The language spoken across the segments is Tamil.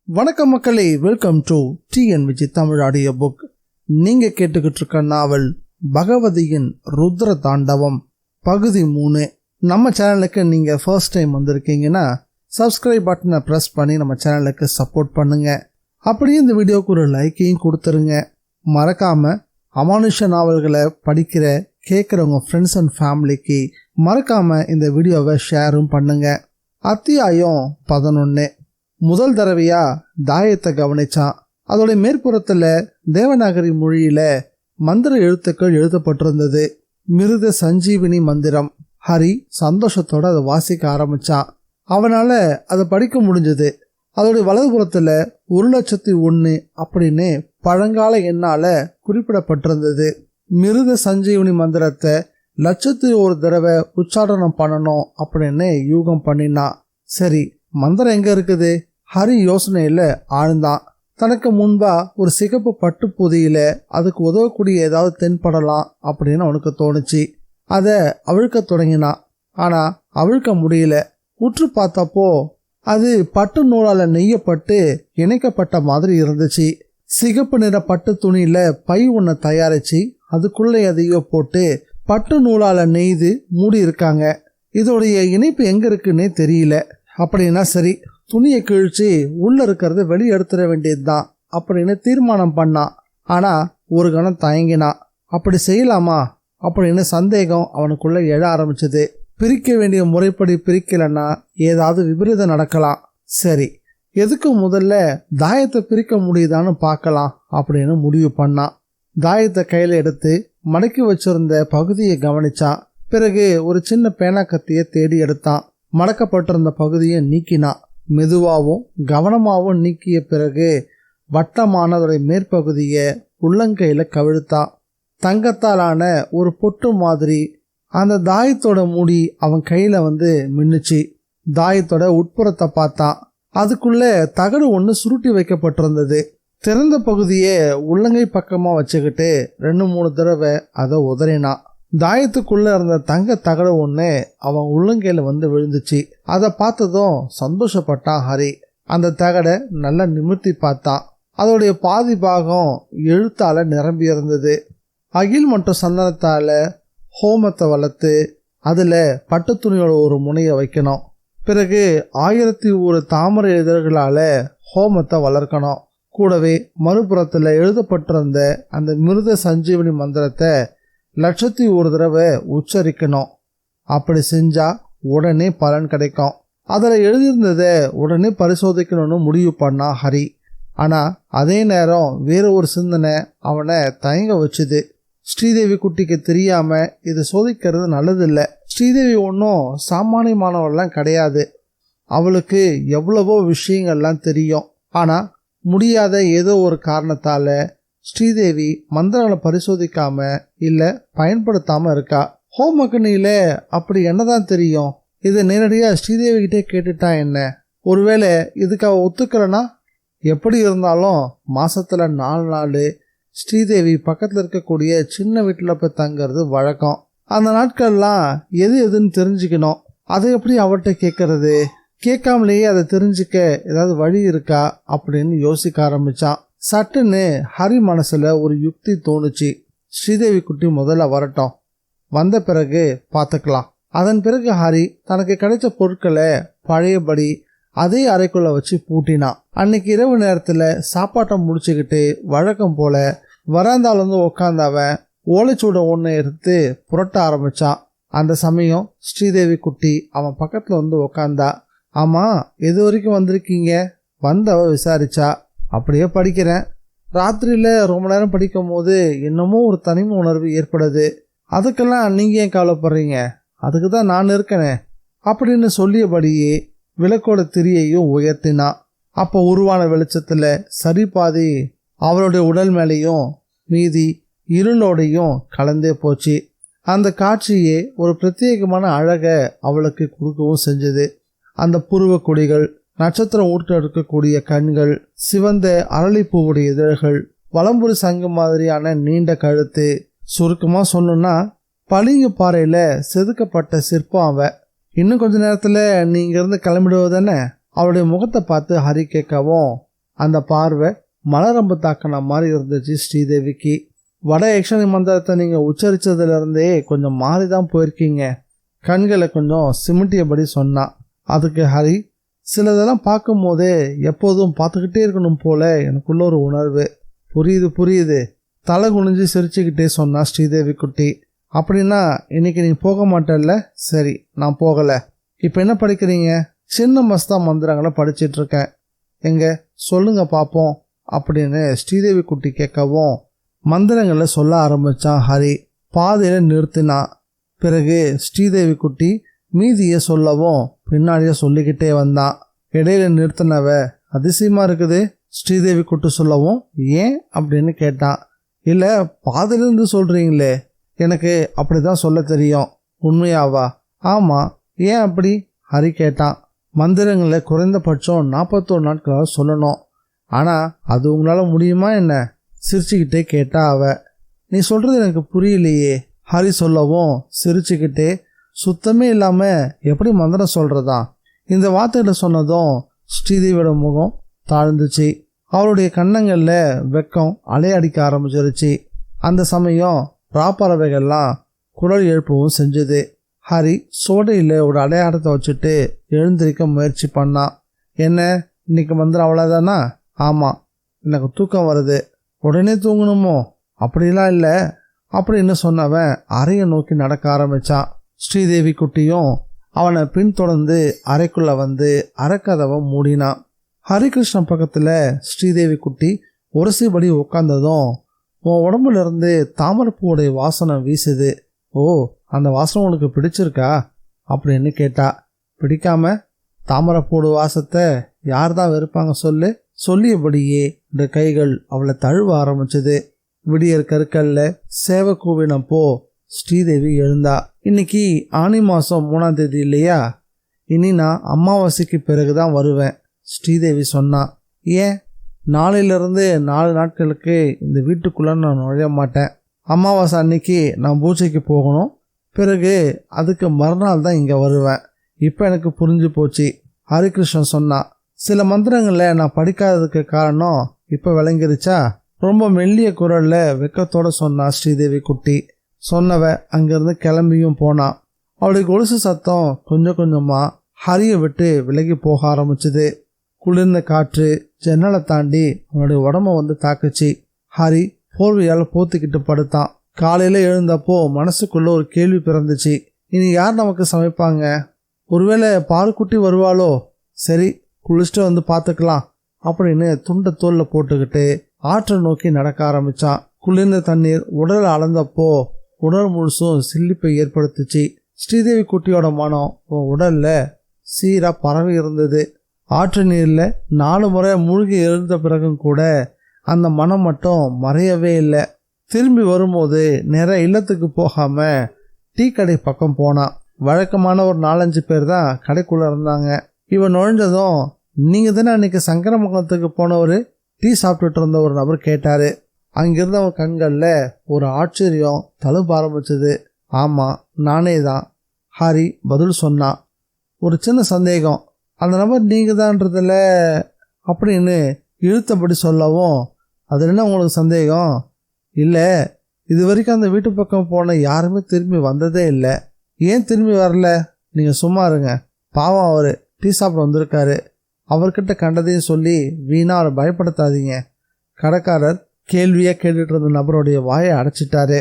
வணக்கம் மக்களே, welcome to TNVG Tamil audio book. நீங்க கேட்டுக்கிட்டு இருக்க நாவல் பகவதியின் ருத்ர தாண்டவம் பகுதி 3. நம்ம சேனலுக்கு நீங்க ஃபர்ஸ்ட் டைம் வந்திருக்கீங்கன்னா சப்ஸ்கிரைப் பட்டனை ப்ரெஸ் பண்ணி நம்ம சேனலுக்கு சப்போர்ட் பண்ணுங்க. அப்படியே இந்த வீடியோவுக்கு ஒரு லைக்கையும் கொடுத்துருங்க. மறக்காம அமானுஷ நாவல்களை படிக்கிற கேட்குறவங்க ஃப்ரெண்ட்ஸ் அண்ட் ஃபேமிலிக்கு மறக்காம இந்த வீடியோவை ஷேரும் பண்ணுங்க. அத்தியாயம் 11. முதல் தடவையா தாயத்தை கவனிச்சான். அதோடைய மேற்புறத்துல தேவநாகரி மொழியில மந்திர எழுத்துக்கள் எழுதப்பட்டிருந்தது. மிருத சஞ்சீவினி மந்திரம். ஹரி சந்தோஷத்தோட அதை வாசிக்க ஆரம்பிச்சான். அவனால அதை படிக்க முடிஞ்சது. அதோடைய வலதுபுறத்துல 1,01,000 அப்படின்னு பழங்கால எண்ணால குறிப்பிடப்பட்டிருந்தது. மிருத சஞ்சீவினி மந்திரத்தை 1,01,000 தடவை உச்சாரணம் பண்ணணும் அப்படின்னு யூகம் பண்ணினான். சரி, மந்திரம் எங்க இருக்குது? ஹரி யோசனையில ஆழ்ந்தான். தனக்கு முன்பா ஒரு சிகப்பு பட்டு பொதியில அதுக்கு உதவக்கூடிய ஏதாவது தென்படலாம் அப்படின்னு அவனுக்கு தோணுச்சு. அதை அவிழ்க்க தொடங்கினான். ஆனா அவிழ்க்க முடியல. உற்று பார்த்தப்போ அது பட்டு நூலால நெய்யப்பட்டு இணைக்கப்பட்ட மாதிரி இருந்துச்சு. சிகப்பு நிற பட்டு துணியில பை ஒன்ன தயாரிச்சு அதுக்குள்ள எதையோ போட்டு பட்டு நூலால நெய்து மூடி இருக்காங்க. இதோடைய இணைப்பு எங்க இருக்குன்னே தெரியல. அப்படின்னா சரி, துணியை கிழிச்சு உள்ள இருக்கிறத வெளியே எடுத்துட வேண்டியதுதான் அப்படின்னு தீர்மானம் பண்ணான். ஆனா ஒரு கணம் தயங்கினான். அப்படி செய்யலாமா அப்படின்னு சந்தேகம் அவனுக்குள்ள எழ ஆரம்பிச்சது. பிரிக்க வேண்டிய முறைப்படி பிரிக்கலன்னா ஏதாவது விபரீதம் நடக்கலாம். சரி, எதுக்கு முதல்ல தாயத்தை பிரிக்க முடியுதான்னு பார்க்கலாம் அப்படின்னு முடிவு பண்ணான். தாயத்தை கையில எடுத்து மடக்கி வச்சிருந்த பகுதியை கவனிச்சான். பிறகு ஒரு சின்ன பேனா கத்தியை தேடி எடுத்தான். மடக்கப்பட்டிருந்த பகுதியை நீக்கினான். மெதுவாகவும் கவனமாகவும் நீக்கிய பிறகு வட்டமானதோடைய மேற்பகுதியை உள்ளங்கையில கவிழ்த்தான். தங்கத்தாலான ஒரு பொட்டு மாதிரி அந்த தாயத்தோட மூடி அவன் கையில மின்னுச்சு. தாயத்தோட உட்புறத்தை பார்த்தான். அதுக்குள்ள தகடு ஒன்று சுருட்டி வைக்கப்பட்டிருந்தது. திறந்த பகுதியை உள்ளங்கை பக்கமா வச்சுக்கிட்டு 2-3 தடவை அதை உதறினான். தாயத்துக்குள்ள இருந்த தங்க தகடு ஒன்று அவன் உள்ளங்கையில விழுந்துச்சு. அதை பார்த்ததும் சந்தோஷப்பட்டான் ஹரி. அந்த தகடை நல்லா நிமிர்த்தி பார்த்தான். அதோடைய பாதி பாகம் எழுத்தால நிரம்பி இருந்தது. அகில் மற்றும் சந்தனத்தால ஹோமத்தை வளர்த்து அதுல பட்டு துணியோட ஒரு முனையை வைக்கணும். பிறகு 1001 தாமரை இதழ்களால ஹோமத்தை வளர்க்கணும். கூடவே மறுபுறத்துல எழுதப்பட்டிருந்த அந்த மிருத சஞ்சீவனி மந்திரத்தை 1,01,000 தடவை உச்சரிக்கணும். அப்படி செஞ்சா உடனே பலன் கிடைக்கும். அதில் எழுதியிருந்ததை உடனே பரிசோதிக்கணும்னு முடிவு பண்ணா ஹரி. ஆனா அதே நேரம் வேற ஒரு சிந்தனை அவனை தயங்க வச்சுது. ஸ்ரீதேவி குட்டிக்கு தெரியாம இது சோதிக்கிறது நல்லதில்லை. ஸ்ரீதேவி ஒன்றும் சாமானியமானவெல்லாம் கிடையாது. அவளுக்கு எவ்வளவோ விஷயங்கள்லாம் தெரியும். ஆனா முடியாத ஏதோ ஒரு காரணத்தால ஸ்ரீதேவி மந்திரங்களை பரிசோதிக்காம இல்ல பயன்படுத்தாம இருக்கா. ஹோம் அக்னியில அப்படி என்னதான் தெரியும்? இதை நேரடியா ஸ்ரீதேவி கிட்டே கேட்டுட்டா என்ன? ஒருவேளை இதுக்கு அவ ஒத்துக்கலனா? எப்படி இருந்தாலும் மாசத்துல 4 நாள் ஸ்ரீதேவி பக்கத்துல இருக்கக்கூடிய சின்ன வீட்டுல போய் தங்கிறது வழக்கம். அந்த நாட்கள்லாம் எது எதுன்னு தெரிஞ்சுக்கணும். அதை எப்படி அவர்கிட்ட கேட்கறது? கேட்காமலேயே அதை தெரிஞ்சுக்க ஏதாவது வழி இருக்கா அப்படின்னு யோசிக்க ஆரம்பிச்சான். சட்டுன்னு ஹரி மனசுல ஒரு யுக்தி தோணுச்சு. ஸ்ரீதேவி குட்டி முதல்ல வரட்டும், வந்த பிறகு பார்த்துக்கலாம். அதன் பிறகு ஹரி தனக்கு கிடைச்ச பொருட்களை பழையபடி அதே அறைக்குள்ள வச்சு பூட்டினான். அன்னைக்கு இரவு நேரத்துல சாப்பாட்டை முடிச்சுக்கிட்டு வழக்கம் போல வராந்தால உட்காந்தவன் ஓலைச்சூட ஒன்று எடுத்து புரட்ட ஆரம்பிச்சான். அந்த சமயம் ஸ்ரீதேவி குட்டி அவன் பக்கத்துல உட்காந்தா. ஆமா, எது வரைக்கும் வந்திருக்கீங்க? வந்தவ விசாரிச்சா. அப்படியே படிக்கிறேன். ராத்திரியில ரொம்ப நேரம் படிக்கும் போது என்னமோ ஒரு தனிமை உணர்வு ஏற்படுது. அதுக்கெல்லாம் நீங்க ஏன் கவலைப்படுறீங்க? அதுக்கு தான் நான் இருக்கனே அப்படின்னு சொல்லியபடியே விளக்கோட திரியையும் உயர்த்தினான். அப்போ உருவான வெளிச்சத்துல சரி பாதி அவளுடைய உடல் மேலேயும் மீதி இருளோடையும் கலந்தே போச்சு. அந்த காட்சியே ஒரு பிரத்யேகமான அழகை அவளுக்கு கொடுக்கவும் செஞ்சது. அந்த புருவ கொடிகள், நட்சத்திரம் ஊட்ட இருக்கக்கூடிய கண்கள், சிவந்த அரளிப்பூவுடைய இதழ்கள், வலம்புரி சங்கு மாதிரியான நீண்ட கழுத்து. சுருக்கமா சொல்லணும்னா பளிங்கு பாறையில செதுக்கப்பட்ட சிற்பம் அவ. இன்னும் கொஞ்ச நேரத்துல நீ இங்கிருந்து கிளம்பிடுவதானே? அவளுடைய முகத்தை பார்த்து ஹரி கேட்கவும், அந்த பார்வை மலரம்பு தாக்கின மாதிரி இருந்துச்சு ஸ்ரீதேவிக்கு. வட யக்ஷனி மந்திரத்தை நீங்கள் உச்சரித்ததுலேருந்தே கொஞ்சம் மாறி தான் போயிருக்கீங்க. கண்களை கொஞ்சம் சிமிட்டியபடி சொன்னான். அதுக்கு ஹரி, சிலதெல்லாம் பார்க்கும் போதே எப்போதும் பார்த்துக்கிட்டே இருக்கணும் போல எனக்குள்ள ஒரு உணர்வு. புரியுது தலை குனிஞ்சு சிரிச்சுக்கிட்டே சொன்னா ஸ்ரீதேவி குட்டி. அப்படின்னா இன்னைக்கு நீ போக மாட்டல்ல? சரி, நான் போகலை. இப்போ என்ன படிக்கிறீங்க? சின்ன மஸ்தா மந்திரங்களை படிச்சிட்டு இருக்கேன். எங்க சொல்லுங்க பார்ப்போம் அப்படின்னு ஸ்ரீதேவி குட்டி கேட்கவும் மந்திரங்களை சொல்ல ஆரம்பிச்சான் ஹரி. பாதையில் நிறுத்தினான். பிறகு ஸ்ரீதேவி குட்டி மீதியை சொல்லவும் பின்னாடியே சொல்லிக்கிட்டே வந்தான். இடையில நிறுத்தினவ அதிசயமா இருக்குது ஸ்ரீதேவி குட்டி சொல்லவும் ஏன் அப்படின்னு கேட்டான். இல்லை, பாதையிலிருந்து சொல்றீங்களே, எனக்கு அப்படிதான் சொல்ல தெரியும். உண்மையாவா? ஆமாம். ஏன் அப்படி? ஹரி கேட்டான். மந்திரங்களை குறைந்தபட்சம் 41 நாட்களாக சொல்லணும். ஆனால் அது உங்களால் முடியுமா என்ன? சிரிச்சுக்கிட்டே கேட்டா அவ. நீ சொல்கிறது எனக்கு புரியலையே ஹரி சொல்லவும் சிரிச்சுக்கிட்டே, சுத்தமே இல்லாமல் எப்படி மந்திரம் சொல்கிறதா? இந்த வார்த்தைகளை சொன்னதும் ஸ்ரீதேவியோட முகம் தாழ்ந்துச்சு. அவளுடைய கன்னங்களில் வெக்கம் அலையடிக்க ஆரம்பிச்சிருச்சு. அந்த சமயம் ராப்பறவைகள்லாம் குரல் எழுப்பவும் செஞ்சுது. ஹரி சோடையில் ஒரு அடையாளத்தை வச்சுட்டு எழுந்திருக்க முயற்சி பண்ணான். என்ன, இன்னைக்கு மந்திரம் அவ்வளோதானா? ஆமாம், எனக்கு தூக்கம் வருது. உடனே தூங்கணுமோ? அப்படிலாம் இல்லை அப்படின்னு சொன்னவன் அறையை நோக்கி நடக்க ஆரம்பித்தான். ஸ்ரீதேவி குட்டியும் அவனை பின்தொடர்ந்து அறைக்குள்ளே வந்து அரைக்கதவை மூடினான். ஹரிகிருஷ்ணன் பக்கத்தில் ஸ்ரீதேவி குட்டி உரசிபடி உட்கார்ந்ததும், உன் உடம்புல இருந்து தாமரைப்பூவுடைய வாசனை வீசுது. ஓ, அந்த வாசனை உனக்கு பிடிச்சிருக்கா அப்படின்னு கேட்டா. பிடிக்காம தாமரைப்பூடு வாசத்தை யார் தான் வெறுப்பாங்க சொல்லு? சொல்லியபடியே இந்த கைகள் அவளை தழுவ ஆரம்பிச்சது. விடியற் கற்கல்ல சேவை கூவினப்போ ஸ்ரீதேவி எழுந்தா. இன்னைக்கு ஆனி மாதம் 3ஆம் தேதி இல்லையா? இனி நான் அமாவாசைக்கு பிறகுதான் வருவேன் ஸ்ரீதேவி சொன்னா. ஏன்? நாளையிலிருந்து 4 நாட்களுக்கு இந்த வீட்டுக்குள்ள நான் நுழைய மாட்டேன். அமாவாசை அன்னைக்கு நான் பூஜைக்கு போகணும். பிறகு அதுக்கு மறுநாள் தான் இங்கே வருவேன். இப்போ எனக்கு புரிஞ்சு போச்சு ஹரிகிருஷ்ணன் சொன்னா. சில மந்திரங்களை நான் படிக்காததுக்கு காரணம் இப்போ விளங்கிருச்சா? ரொம்ப மெல்லிய குரல்ல வெக்கத்தோட சொன்னா ஸ்ரீதேவி குட்டி. சொன்னவ அங்கிருந்து கிளம்பியும் போனான். அவளுடைய கொலுசு சத்தம் கொஞ்சம் கொஞ்சமா ஹரியை விட்டு விலகி போக ஆரம்பிச்சுது. குளிர்ந்த காற்று ஜன்னலை தாண்டி அவனுடைய உடம்ப வந்து தாக்குச்சு. ஹரி போர்வையால் போத்திக்கிட்டு படுத்தான். காலையில எழுந்தப்போ மனசுக்குள்ள ஒரு கேள்வி பிறந்துச்சு. இனி யார் நமக்கு சமைப்பாங்க? ஒருவேளை பால்குட்டி வருவாளோ? சரி, குளிச்சுட்டு வந்து பார்த்துக்கலாம் அப்படின்னு துண்டை தோல்ல போட்டுக்கிட்டு ஆற்றை நோக்கி நடக்க ஆரம்பிச்சான். குளிர்ந்த தண்ணீர் உடல் அளந்தப்போ உடல் முழுசும் சில்லிப்பை ஏற்படுத்துச்சு. ஸ்ரீதேவி குட்டியோட மனம் உடல்ல சீரா பரவி இருந்தது. ஆற்று நீர்ல 4 முறை மூழ்கி எழுந்த பிறகும் கூட அந்த மனம் மட்டும் மறையவே இல்லை. திரும்பி வரும்போது நேராக இல்லத்துக்கு போகாம டீ கடை பக்கம் போனான். வழக்கமான ஒரு 4-5 பேர் தான் கடைக்குள்ள இருந்தாங்க. இவன் நுழைஞ்சதும், நீங்க தானே அன்னைக்கு சங்கரமங்கலத்துக்கு போனவர், டீ சாப்பிட்டுட்டு இருந்த ஒரு நபர் கேட்டாரு. அங்கிருந்தவன் கண்கள்ல ஒரு ஆச்சரியம் தழும்ப ஆரம்பிச்சது. ஆமா, நானே தான் ஹரி பதில் சொன்னான். ஒரு சின்ன சந்தேகம், அந்த நபர் நீங்க தான்றதுல அப்படின்னு இழுத்தபடி சொல்லவும், அது என்ன உங்களுக்கு சந்தேகம்? இல்லை, இது வரைக்கும் அந்த வீட்டு பக்கம் போன யாருமே திரும்பி வந்ததே இல்லை. ஏன் திரும்பி வரல? நீங்கள் சும்மா இருங்க, பாவம் அவர் டீ சாப்பிட வந்திருக்காரு. அவர்கிட்ட கண்டதையும் சொல்லி வீணா அவரை பயப்படுத்தாதீங்க. கடைக்காரர் கேள்வியாக கேட்டுட்டு இருந்த நபருடைய வாயை அடைச்சிட்டாரு.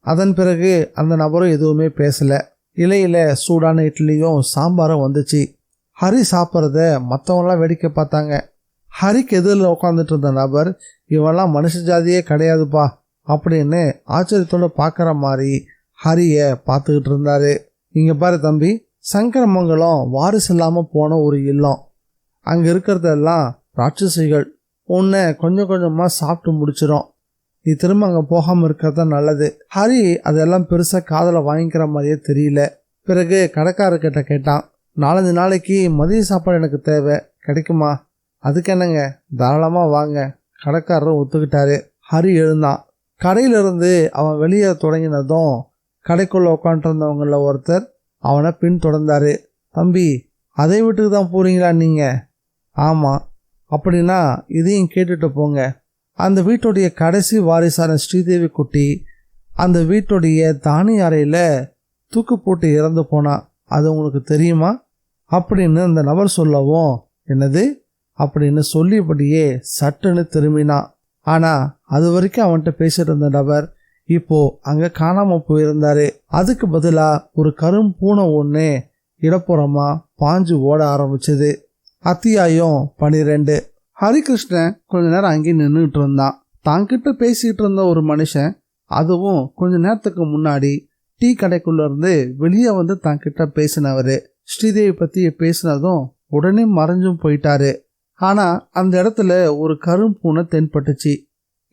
அதன் பிறகு அந்த நபரும் எதுவுமே பேசலை. இலையில சூடான இட்லியும் சாம்பாரும் வந்துச்சு. ஹரி சாப்பிட்றத மற்றவங்களாம் வேடிக்கை பார்த்தாங்க. ஹரிக்கு எதிரில் உட்காந்துட்டு இருந்த நபர், இவெல்லாம் மனுஷ ஜாதியே கிடையாதுப்பா அப்படின்னு ஆச்சரியத்தோடு பார்க்குற மாதிரி ஹரியை பார்த்துக்கிட்டு இருந்தாரு. இங்கே பாரு தம்பி, சங்கரமங்கலம் வாரிசு இல்லாமல் போன ஒரு இல்லம். அங்கே இருக்கிறதெல்லாம் ராட்சசிகள். உன்னை கொஞ்சம் கொஞ்சமாக சாப்பிட்டு முடிச்சிடும். நீ திரும்ப அங்கே போகாமல் இருக்கிறது நல்லது. ஹரி அதெல்லாம் பெருசாக காதில் வாங்கிக்கிற மாதிரியே தெரியல. பிறகு கடைக்காரர்கிட்ட கேட்டான், 4-5 நாளைக்கு மதிய சாப்பாடு எனக்கு தேவை, கிடைக்குமா? அதுக்கு என்னங்க, தாராளமாக வாங்க. கடைக்காரரும் ஒத்துக்கிட்டாரு. ஹரி எழுந்தான். கடையிலிருந்து அவன் வெளியே தொடங்கினதும் கடைக்குள்ளே உட்காந்துருந்தவங்கள ஒருத்தர் அவனை பின் தொடர்ந்தாரு. தம்பி, அதை வீட்டுக்கு தான் போகிறீங்களா நீங்கள்? ஆமாம். அப்படின்னா இதையும் கேட்டுட்டு போங்க. அந்த வீட்டுடைய கடைசி வாரிசான ஸ்ரீதேவி குட்டி அந்த வீட்டுடைய தானிய அறையில் தூக்கு போட்டு இறந்து போனா. அது உங்களுக்கு தெரியுமா அப்படின்னு அந்த நபர் சொல்லவும், என்னது அப்படின்னு சொல்லியபடியே சட்டுன்னு திரும்பினான். ஆனால் அது வரைக்கும் அவன்கிட்ட பேசிட்டு இருந்த நபர் இப்போ அங்கே காணாமல் போயிருந்தாரு. அதுக்கு பதிலாக ஒரு கரும்பூனை ஒன்று இடப்புறமா பாஞ்சு ஓட ஆரம்பிச்சது. அத்தியாயம் 12. ஹரிகிருஷ்ணன் கொஞ்ச நேரம் அங்கே நின்றுட்டு இருந்தான். தாங்கிட்ட பேசிக்கிட்டு இருந்த ஒரு மனுஷன், அதுவும் கொஞ்ச நேரத்துக்கு முன்னாடி டீ கடைக்குள்ள இருந்து வெளியே வந்து தாங்கிட்ட பேசினவர் ஸ்ரீதேவி பற்றி பேசினதும் உடனே மறைஞ்சும் போயிட்டாரு. ஆனால் அந்த இடத்துல ஒரு கரும்பூனை தென்பட்டுச்சு.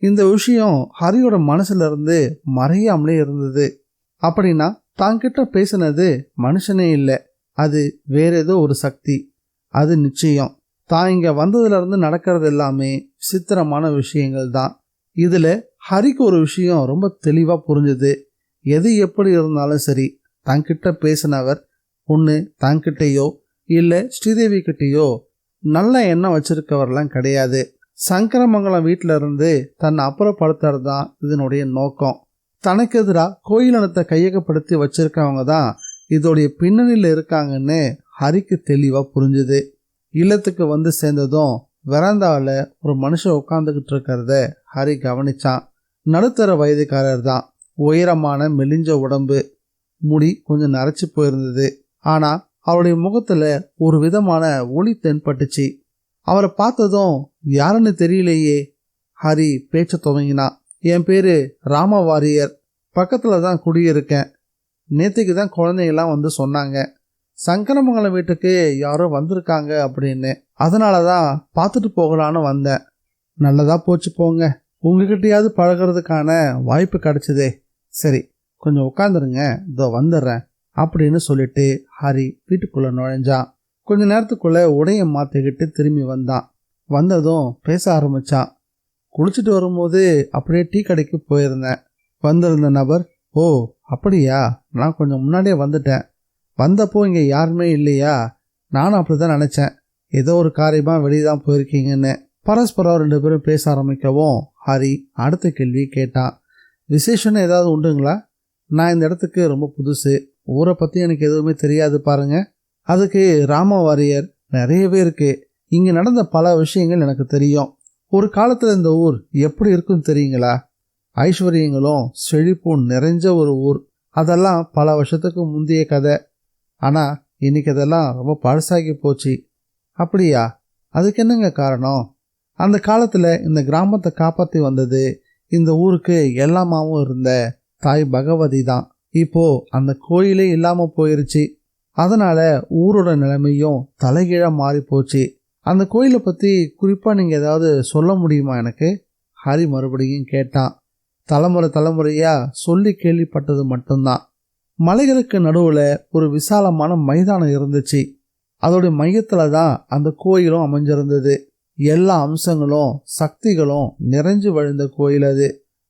இந்த விஷயம் ஹரியோட மனசுல இருந்து மறையாமலே இருந்தது. அப்படின்னா தாங்கிட்ட பேசினது மனுஷனே இல்லை, அது வேற ஏதோ ஒரு சக்தி. அது நிச்சயம். தான் இங்கே வந்ததுலேருந்து நடக்கிறது எல்லாமே விசித்திரமான விஷயங்கள் தான். இதில் ஹரிக்கு ஒரு விஷயம் ரொம்ப தெளிவாக புரிஞ்சுது. எது எப்படி இருந்தாலும் சரி, தங்கிட்ட பேசினவர் ஒன்று தங்கிட்டேயோ இல்லை ஸ்ரீதேவி கிட்டேயோ நல்ல எண்ணம் வச்சிருக்கவரெல்லாம் கிடையாது. சங்கரமங்கலம் வீட்டில இருந்து தன்னை அப்புறப்படுத்துறது தான் இதனுடைய நோக்கம். தனக்கு எதிராக கோயிலனத்தை கையகப்படுத்தி வச்சிருக்கவங்க தான் இதோடைய பின்னணியில் இருக்காங்கன்னு ஹரிக்கு தெளிவாக புரிஞ்சுது. இல்லத்துக்கு வந்து சேர்ந்ததும் வெராந்தாவில் ஒரு மனுஷன் உட்காந்துக்கிட்டு இருக்கிறத ஹரி கவனிச்சான். நடுத்தர வயதுக்காரர் தான். உயரமான மெலிஞ்ச உடம்பு, முடி கொஞ்சம் நரைச்சி போயிருந்தது. ஆனால் அவருடைய முகத்தில் ஒரு விதமான ஒளி தென்பட்டுச்சு. அவரை பார்த்ததும் யாருன்னு தெரியலையே. ஹரி பேச்ச துவங்கினான். என் பேரு ராம வாரியர், பக்கத்தில் தான் குடியிருக்கேன். நேற்றுக்கு தான் குழந்தைங்களாம் வந்து சொன்னாங்க, சங்கரமங்கலம் வீட்டுக்கு யாரோ வந்திருக்காங்க அப்படின்னு. அதனால தான் பார்த்துட்டு போகலான்னு வந்தேன். நல்லதா போச்சு போங்க, உங்ககிட்டயாவது பழகிறதுக்கான வாய்ப்பு கிடைச்சதே. சரி, கொஞ்சம் உட்காந்துருங்க, இதோ வந்துடுறேன் அப்படின்னு சொல்லிட்டு ஹரி வீட்டுக்குள்ளே நுழைஞ்சான். கொஞ்ச நேரத்துக்குள்ளே உடைய மாற்றிக்கிட்டு திரும்பி வந்தான். வந்ததும் பேச ஆரம்பித்தான். குளிச்சுட்டு வரும்போது அப்படியே டீ கடைக்கு போயிருந்தேன். வந்திருந்த நபர், ஓ அப்படியா, நான் கொஞ்சம் முன்னாடியே வந்துட்டேன். வந்தப்போ இங்கே யாருமே இல்லையா? நானும் அப்படி தான் நினச்சேன், ஏதோ ஒரு காரியமாக வெளியே தான் போயிருக்கீங்கன்னு. பரஸ்பரம் 2 பேரும் பேச ஆரம்பிக்கவும் ஹரி அடுத்த கேள்வி கேட்டான். விசேஷம்னு ஏதாவது உண்டுங்களா? நான் இந்த இடத்துக்கு ரொம்ப புதுசு, ஊரை பற்றி எனக்கு எதுவுமே தெரியாது பாருங்க. அதுக்கு ராம வாரியர், நிறையவே இருக்கு. இங்கே நடந்த பல விஷயங்கள் எனக்கு தெரியும். ஒரு காலத்தில் இந்த ஊர் எப்படி இருக்குன்னு தெரியுங்களா? ஐஸ்வர்யங்களும் செழிப்பும் நிறைஞ்ச ஒரு ஊர். அதெல்லாம் பல வருஷத்துக்கு முந்தைய கதை. ஆனால் இன்னைக்கு அதெல்லாம் ரொம்ப பழசாகி போச்சு. அப்படியா? அதுக்கு என்னங்க காரணம்? அந்த காலத்தில் இந்த கிராமத்தை காப்பாற்றி வந்தது இந்த ஊருக்கு எல்லாமாவும் இருந்த தாய் பகவதி தான். இப்போ அந்த கோயிலே இல்லாமல் போயிருச்சு. அதனால ஊரோட நிலைமையும் தலைகீழாக மாறி போச்சு. அந்த கோயிலை பற்றி குறிப்பாக நீங்கள் ஏதாவது சொல்ல முடியுமா எனக்கு? ஹரி மறுபடியும் கேட்டான். தலைமுறையாக சொல்லி கேள்விப்பட்டது மட்டும்தான். மலைகளுக்கு நடுவில் ஒரு விசாலமான மைதானம் இருந்துச்சு. அதோடைய மையத்தில் தான் அந்த கோயிலும் அமைஞ்சிருந்தது. எல்லா அம்சங்களும் சக்திகளும் நிறைஞ்சு வழிந்த கோயில் அது.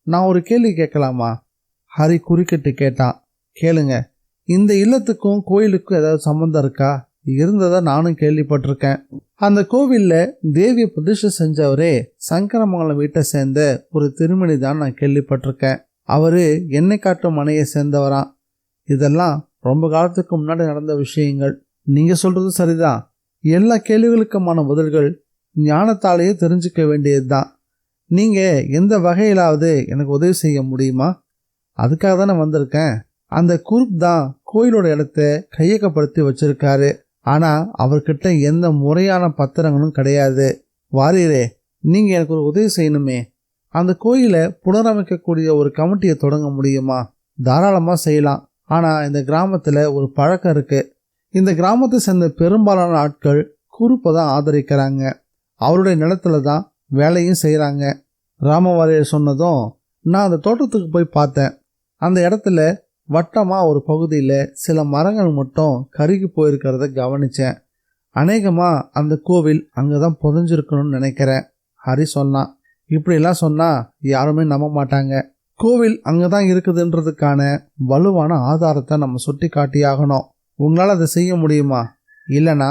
நான் ஒரு கேள்வி கேட்கலாமா? ஹரி குறுக்கிட்டு கேட்டான். கேளுங்க. இந்த இல்லத்துக்கும் கோயிலுக்கும் ஏதாவது சம்மந்தம் இருக்கா? இருந்ததா நானும் கேள்விப்பட்டிருக்கேன். அந்த கோவிலில் தேவியை பிரதிஷ்டை செஞ்சவரே சங்கரமங்கலம் வீட்டை சேர்ந்த ஒரு திருமணி தான் நான் கேள்விப்பட்டிருக்கேன். அவரு எண்ணெய் காட்டும் மனையை சேர்ந்தவரான். இதெல்லாம் ரொம்ப காலத்துக்கு முன்னாடி நடந்த விஷயங்கள். நீங்க சொல்றது சரிதான். எல்லா கேள்விகளுக்குமான பதில்கள் ஞானத்தாலேயே தெரிஞ்சுக்க வேண்டியது தான். நீங்க எந்த வகையிலாவது எனக்கு உதவி செய்ய முடியுமா? அதுக்காக தானே வந்திருக்கேன். அந்த குரூப் தான் கோயிலோட இடத்த கையகப்படுத்தி வச்சிருக்காரு. ஆனா அவர்கிட்ட எந்த முறையான பத்திரங்களும் கிடையாது. வாரியரே, நீங்க எனக்கு ஒரு உதவி செய்யணுமே. அந்த கோயிலை புனரமைக்கக்கூடிய ஒரு கமிட்டியை தொடங்க முடியுமா? தாராளமா செய்யலாம். ஆனா இந்த கிராமத்துல ஒரு பழக்கம் இருக்கு. இந்த கிராமத்தை சேர்ந்த பெரும்பாலான ஆட்கள் குரூப்பை தான் ஆதரிக்கிறாங்க. அவருடைய நிலத்துல தான் வேலையும் செய்கிறாங்க. ராமவாரியர் சொன்னதும் நான் அந்த தோட்டத்துக்கு போய் பார்த்தேன். அந்த இடத்துல வட்டமாக ஒரு பகுதியில் சில மரங்கள் மட்டும் கருகி போயிருக்கிறத கவனித்தேன். அநேகமாக அந்த கோவில் அங்கே தான் புதைஞ்சிருக்கணும்னு நினைக்கிறேன். ஹரி சொன்னான். இப்படிலாம் சொன்னால் யாருமே நம்ப மாட்டாங்க. கோவில் அங்கே தான் இருக்குதுன்றதுக்கான வலுவான ஆதாரத்தை நம்ம சுட்டி காட்டியாகணும். உங்களால் அதை செய்ய முடியுமா? இல்லைனா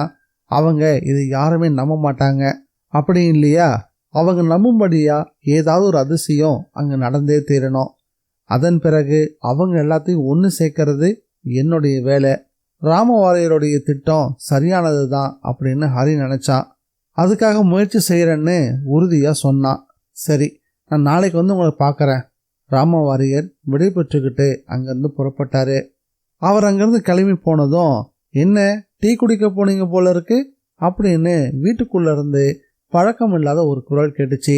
அவங்க இது யாருமே நம்ப மாட்டாங்க. அப்படி இல்லையா அவங்க நம்பும்படியா ஏதாவது ஒரு அதிசயம் அங்கே நடந்தே தீரணும். அதன் பிறகு அவங்க எல்லாத்தையும் ஒன்று சேர்க்கறது என்னுடைய வேலை. ராமவாரியருடைய திட்டம் சரியானது தான் அப்படின்னு ஹரி நினச்சான். அதுக்காக முயற்சி செய்கிறேன்னு உறுதியாக சொன்னான். சரி, நான் நாளைக்கு வந்து உங்களை பார்க்குறேன். ராமவாரியர் விடை பெற்றுக்கிட்டு அங்கேருந்து புறப்பட்டாரு. அவர் அங்கேருந்து கிளம்பி போனதும், என்ன டீ குடிக்க போனீங்க போல இருக்கு அப்படின்னு வீட்டுக்குள்ளே இருந்து பழக்கம் இல்லாத ஒரு குரல் கேட்டுச்சு.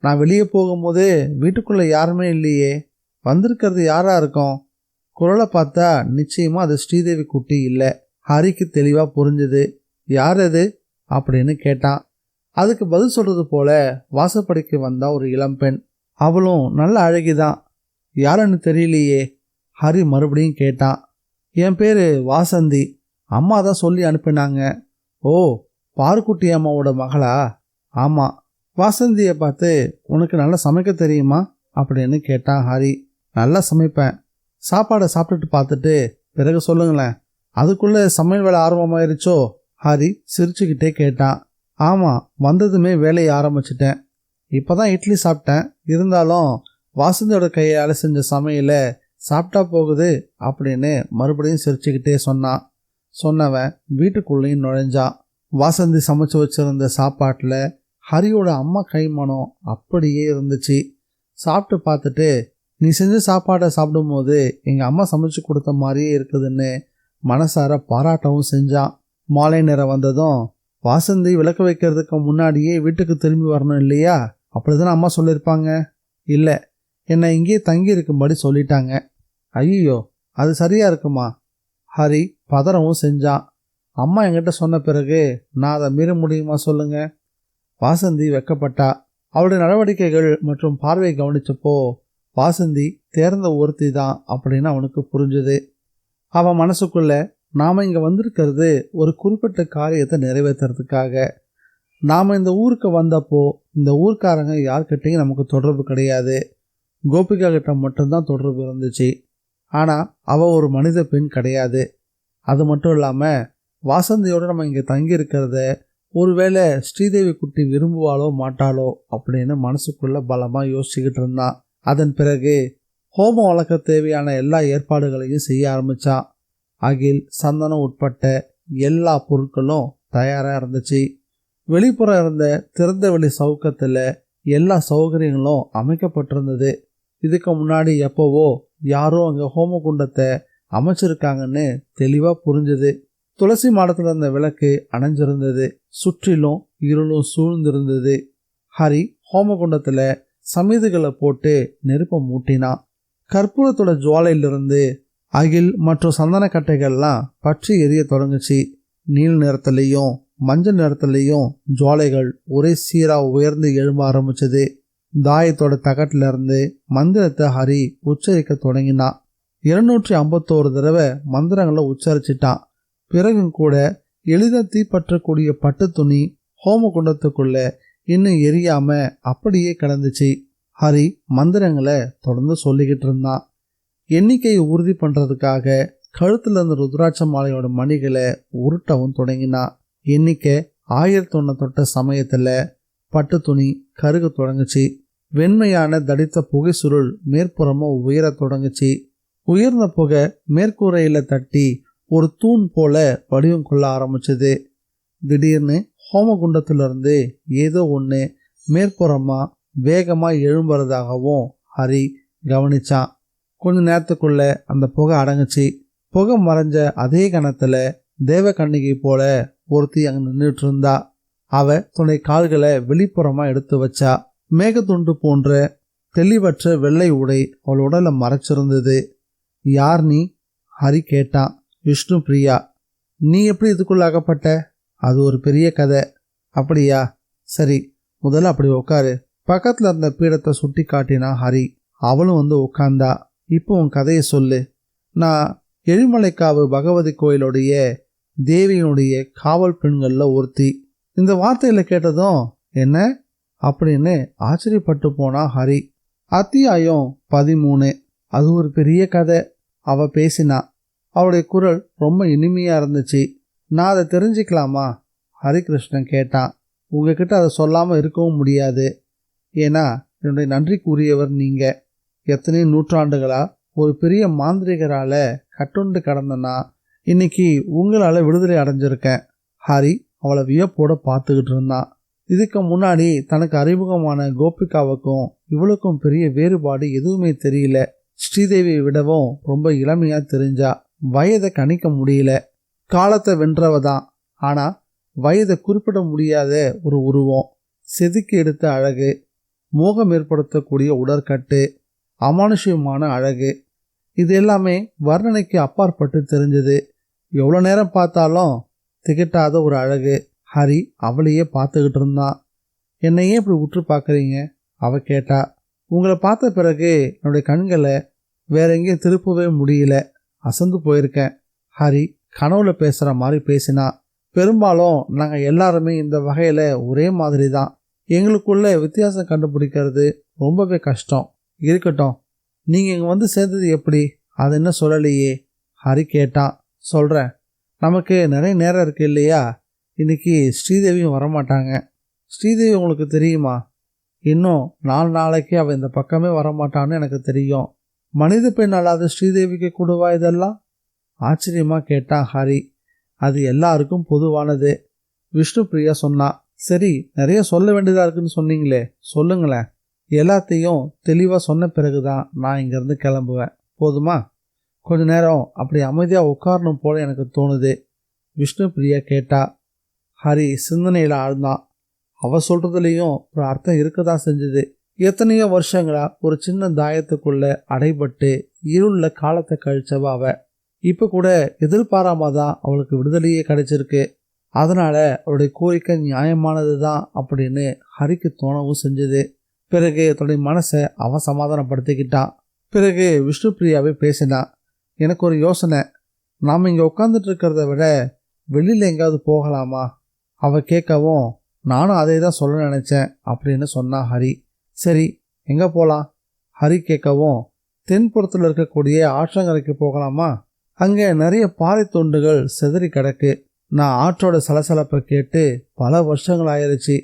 நான் வெளியே போகும்போது வீட்டுக்குள்ளே யாருமே இல்லையே, வந்திருக்கிறது யாரா இருக்கும்? குரலை பார்த்தா நிச்சயமாக அது ஸ்ரீதேவி குட்டி இல்லை. ஹரிக்கு தெளிவாக புரிஞ்சுது. யார் அது அப்படின்னு கேட்டான். அதுக்கு பதில் சொல்கிறது போல வாசப்படிக்கு வந்தா ஒரு இளம்பெண். அவளும் நல்ல அழகிதான். யாருன்னு தெரியலையே. ஹரி மறுபடியும் கேட்டான். என் பேர் வாசந்தி, அம்மா தான் சொல்லி அனுப்பினாங்க. ஓ, பாருக்குட்டி அம்மாவோட மகளா? ஆமாம். வாசந்தியை பார்த்து உனக்கு நல்லா சமைக்க தெரியுமா அப்படின்னு கேட்டான் ஹரி. நல்லா சமைப்பேன். சாப்பாடை சாப்பிட்டுட்டு பார்த்துட்டு பிறகு சொல்லுங்களேன். அதுக்குள்ளே சமையல் வேலை ஆரம்பமாயிருச்சோ? ஹரி சிரிச்சுக்கிட்டே கேட்டான். ஆமாம், வந்ததுமே வேலையை ஆரம்பிச்சிட்டேன். இப்போ தான் இட்லி சாப்பிட்டேன். இருந்தாலும் வாசந்தியோட கையால் செஞ்ச சமையலை சாப்பிட்டா போகுது அப்படின்னு மறுபடியும் சிரிச்சுக்கிட்டே சொன்னான். சொன்னவன் வீட்டுக்குள்ளேயும் நுழைஞ்சான். வாசந்தி சமைச்சு வச்சிருந்த சாப்பாட்டில் ஹரியோட அம்மா கைமணம் அப்படியே இருந்துச்சு. சாப்பிட்டு பார்த்துட்டு, நீ செஞ்ச சாப்பாடை சாப்பிடும்போது எங்கள் அம்மா சமைச்சு கொடுத்த மாதிரியே இருக்குதுன்னு மனசார பாராட்டவும் செஞ்சான். மாலை நேரம் வந்ததும், வாசந்தி விளக்கு வைக்கிறதுக்கு முன்னாடியே வீட்டுக்கு திரும்பி வரணும் இல்லையா? அப்படிதான் அம்மா சொல்லியிருப்பாங்க. இல்லை, என்னை இங்கேயே தங்கி இருக்கும்படி சொல்லிட்டாங்க. ஐயோ, அது சரியா இருக்குமா? ஹரி பதறவும் செஞ்சான். அம்மா என்கிட்ட சொன்ன பிறகு நான் அதை மீற முடியுமா சொல்லுங்க? வாசந்தி வெக்கப்பட்டா. அவளுடைய நடவடிக்கைகள் மற்றும் பார்வை கவனிச்சப்போ வாசந்தி தேர்ந்த ஒருத்தி தான் அப்படின்னு அவனுக்கு புரிஞ்சுது. அவன் மனசுக்குள்ள, நாம் இங்கே வந்திருக்கிறது ஒரு குறிப்பிட்ட காரியத்தை நிறைவேற்றுறதுக்காக. நாம் இந்த ஊருக்கு வந்தப்போ இந்த ஊர்க்காரங்க யார்கிட்டையும் நமக்கு தொடர்பு கிடையாது. கோபிகா கிட்ட மட்டும்தான் தொடர்பு இருந்துச்சு. ஆனால் அவள் ஒரு மனித பெண் கிடையாது. அது மட்டும் இல்லாமல் வாசந்தியோடு நம்ம இங்கே தங்கியிருக்கிறத ஒருவேளை ஸ்ரீதேவி குட்டி விரும்புவாளோ மாட்டாளோ அப்படின்னு மனசுக்குள்ள பலமாக யோசிச்சுக்கிட்டு இருந்தான். அதன் பிறகு ஹோமம் வளர்க்க தேவையான எல்லா ஏற்பாடுகளையும் செய்ய ஆரம்பித்தான். அகில், சந்தனம் உட்பட்ட எல்லா பொருட்களும் தயாராக இருந்துச்சு. வெளிப்புறம் இருந்த திறந்த வெளி சவுக்கத்தில் எல்லா சௌகரியங்களும் அமைக்கப்பட்டிருந்தது. இதுக்கு முன்னாடி எப்போவோ யாரோ அங்கே ஹோம குண்டத்தை அமைச்சிருக்காங்கன்னு தெளிவாக புரிஞ்சுது. துளசி மாடத்தில் இருந்த விளக்கு அணைஞ்சிருந்தது. சுற்றிலும் இருளும் சூழ்ந்திருந்தது. ஹரி ஹோமகுண்டத்தில் சமீதுகளை போட்டு நெருப்பை மூட்டினான். கற்பூரத்தோட ஜுவாலையிலிருந்து அகில் மற்றும் சந்தன கட்டைகள்லாம் பற்றி எரிய தொடங்குச்சு. நீல நிறத்துலையும் மஞ்சள் நிறத்துலையும் ஜுவாலைகள் ஒரே சீராக உயர்ந்து எழும்ப ஆரம்பிச்சது. தாயத்தோட தகட்டிலிருந்து மந்திரத்தை ஹரி உச்சரிக்க தொடங்கினான். 251 தடவை மந்திரங்களை உச்சரிச்சிட்டான். பிறகும் கூட எளிதாக தீப்பற்றக்கூடிய பட்டு துணி ஹோம குண்டத்துக்குள்ள இன்னும் எரியாம அப்படியே கிடந்துச்சு. ஹரி மந்திரங்களை தொடர்ந்து சொல்லிக்கிட்டு இருந்தான். எண்ணிக்கையை உறுதி பண்ணுறதுக்காக கழுத்துல இருந்த ருத்ராட்ச மாலையோட மணிகளை உருட்டவும் தொடங்கினான். எண்ணிக்கை 1001 தொட்ட சமயத்தில் பட்டு துணி கருக தொடங்குச்சு. வெண்மையான தடித்த புகை சுருள் மேற்புறமாக உயர தொடங்குச்சு. உயர்ந்த புகை மேற்கூரையில் தட்டி ஒரு தூண் போல வடிவம் கொள்ள ஆரம்பிச்சது. திடீர்னு ஹோமகுண்டத்திலிருந்து ஏதோ ஒன்று மேற்புறமாக வேகமாக எழும்புறதாகவும் ஹரி கவனிச்சான். கொஞ்ச நேரத்துக்குள்ள அந்த புகை அடங்குச்சு. புகை மறைஞ்ச அதே கணத்தில் தேவகன்னிகை போல ஒருத்தி அங்கே நின்றுட்டு இருந்தா. அவ துணை கால்களை வெளிப்புறமாக எடுத்து வச்சா. மேகத்துண்டு போன்ற தெளிவற்ற வெள்ளை உடை அவள் உடலை மறைச்சிருந்தது. யார் நீ? ஹரி கேட்டான். விஷ்ணு பிரியா. நீ எப்படி இதுக்குள்ள அகப்பட்ட? அது ஒரு பெரிய கதை. அப்படியா? சரி, முதல்ல அப்படி உட்காரு. பக்கத்தில் இருந்த பீடத்தை சுட்டி காட்டினா ஹரி. அவளும் வந்து உட்கார்ந்தா. இப்போ உன் கதையை சொல்லு. நான் எழிமலைக்காவு பகவதி கோயிலுடைய தேவியினுடைய காவல் பெண்களில் ஒருத்தி. இந்த வார்த்தையில் கேட்டதும் என்ன அப்படின்னு ஆச்சரியப்பட்டு போனா ஹரி. அத்தியாயம் 13. அது ஒரு பெரிய கதை. அவ பேசினா. அவளுடைய குரல் ரொம்ப இனிமையா இருந்துச்சு. நான் அதை தெரிஞ்சுக்கலாமா? ஹரிகிருஷ்ணன் கேட்டான். உங்ககிட்ட அதை சொல்லாமல் இருக்கவும் முடியாது. ஏன்னா என்னுடைய நன்றிக்குரியவர் நீங்கள். எத்தனையோ நூற்றாண்டுகளா ஒரு பெரிய மாந்திரிகரால் கட்டுண்டு கடந்தனா இன்னைக்கு உங்களால் விடுதலை அடைஞ்சிருக்கேன். ஹரி அவளை வியப்போட பார்த்துக்கிட்டு இருந்தான். இதுக்கு முன்னாடி தனக்கு அறிமுகமான கோபிகாவுக்கும் இவளுக்கும் பெரிய வேறுபாடு எதுவுமே தெரியல. ஸ்ரீதேவியை விடவும் ரொம்ப இளமையா தெரிஞ்சா. வயதை கணிக்க முடியல. காலத்தை வென்றவ தான். ஆனா வயதை குறிப்பிட முடியாத ஒரு உருவம், செதுக்கி எடுத்த அழகு, மோகம் ஏற்படுத்தக்கூடிய உடற்கட்டு, அமானுஷ்யமான அழகு, இது எல்லாமே வர்ணனைக்கு அப்பாற்பட்டு தெரிஞ்சது. எவ்வளோ நேரம் பார்த்தாலும் திகட்டாத ஒரு அழகு. ஹரி அவளையே பார்த்துக்கிட்டு இருந்தான். என்னையே இப்படி உற்று பார்க்குறீங்க? அவ கேட்டா. உங்களை பார்த்த பிறகு என்னுடைய கண்களை வேற எங்கேயும் திருப்பவே முடியல. அசந்து போயிருக்கேன். ஹரி கனவுல பேசுகிற மாதிரி பேசினா. பெரும்பாலும் நாங்கள் எல்லாருமே இந்த வகையில் ஒரே மாதிரி தான். எங்களுக்குள்ள வித்தியாசம் கண்டுபிடிக்கிறது ரொம்பவே கஷ்டம். இருக்கட்டும், நீங்கள் இங்கே வந்து சேர்ந்தது எப்படி? அது என்ன சொல்லலையே? ஹரி கேட்டான். சொல்கிறேன். நமக்கு நிறைய நேரம் இருக்கு இல்லையா? இன்னைக்கு ஸ்ரீதேவியும் வரமாட்டாங்க. ஸ்ரீதேவி உங்களுக்கு தெரியுமா? இன்னும் 4 நாளைக்கு அவள் இந்த பக்கமே வரமாட்டான்னு எனக்கு தெரியும். மனித பெண் அல்லாத ஸ்ரீதேவிக்கு கூடவா இதெல்லாம்? ஆச்சரியமாக கேட்டான் ஹரி. அது எல்லாருக்கும் பொதுவானது, விஷ்ணு பிரியா சொன்னா. சரி, நிறைய சொல்ல வேண்டியதாக இருக்குன்னு சொன்னீங்களே, சொல்லுங்களேன். எல்லாத்தையும் தெளிவாக சொன்ன பிறகுதான் நான் இங்கேருந்து கிளம்புவேன். போதுமா? கொஞ்ச நேரம் அப்படி அமைதியாக உட்காரணும் போல எனக்கு தோணுது, விஷ்ணு பிரியா கேட்டா. ஹரி சிந்தனையில் ஆழ்ந்தான். அவ சொல்றதுலேயும் ஒரு அர்த்தம் இருக்கதான் செஞ்சுது. எத்தனையோ வருஷங்களா ஒரு சின்ன தாயத்துக்குள்ள அடைபட்டு இருள காலத்தை கழிச்சவ அவ. இப்போ கூட எதிர்பாராம தான் அவளுக்கு விடுதலையே கிடைச்சிருக்கு. அதனால அவளுடைய கோரிக்கை நியாயமானது தான் அப்படின்னு ஹரிக்கு தோணவும் செஞ்சுது. பிறகு தன்னுடைய மனசை அவன் சமாதானப்படுத்திக்கிட்டான். பிறகு விஷ்ணு பிரியாவே பேசினான். எனக்கு ஒரு யோசனை. நாம் இங்கே உட்காந்துட்டு இருக்கிறத விட வெளியில் எங்கேயாவது போகலாமா? அவ கேட்கவும் நானும் அதே தான் சொல்ல நினச்சேன் அப்படின்னு சொன்னா ஹரி. சரி, எங்கே போகலாம்? ஹரி கேட்கவும் தென்புறத்தில் இருக்கக்கூடிய ஆற்றங்கரைக்கு போகலாமா? அங்கே நிறைய பாறை துண்டுகள் செதறி கிடக்கு. நான் ஆற்றோட சலசலப்பை கேட்டு பல வருஷங்கள் ஆயிருச்சு.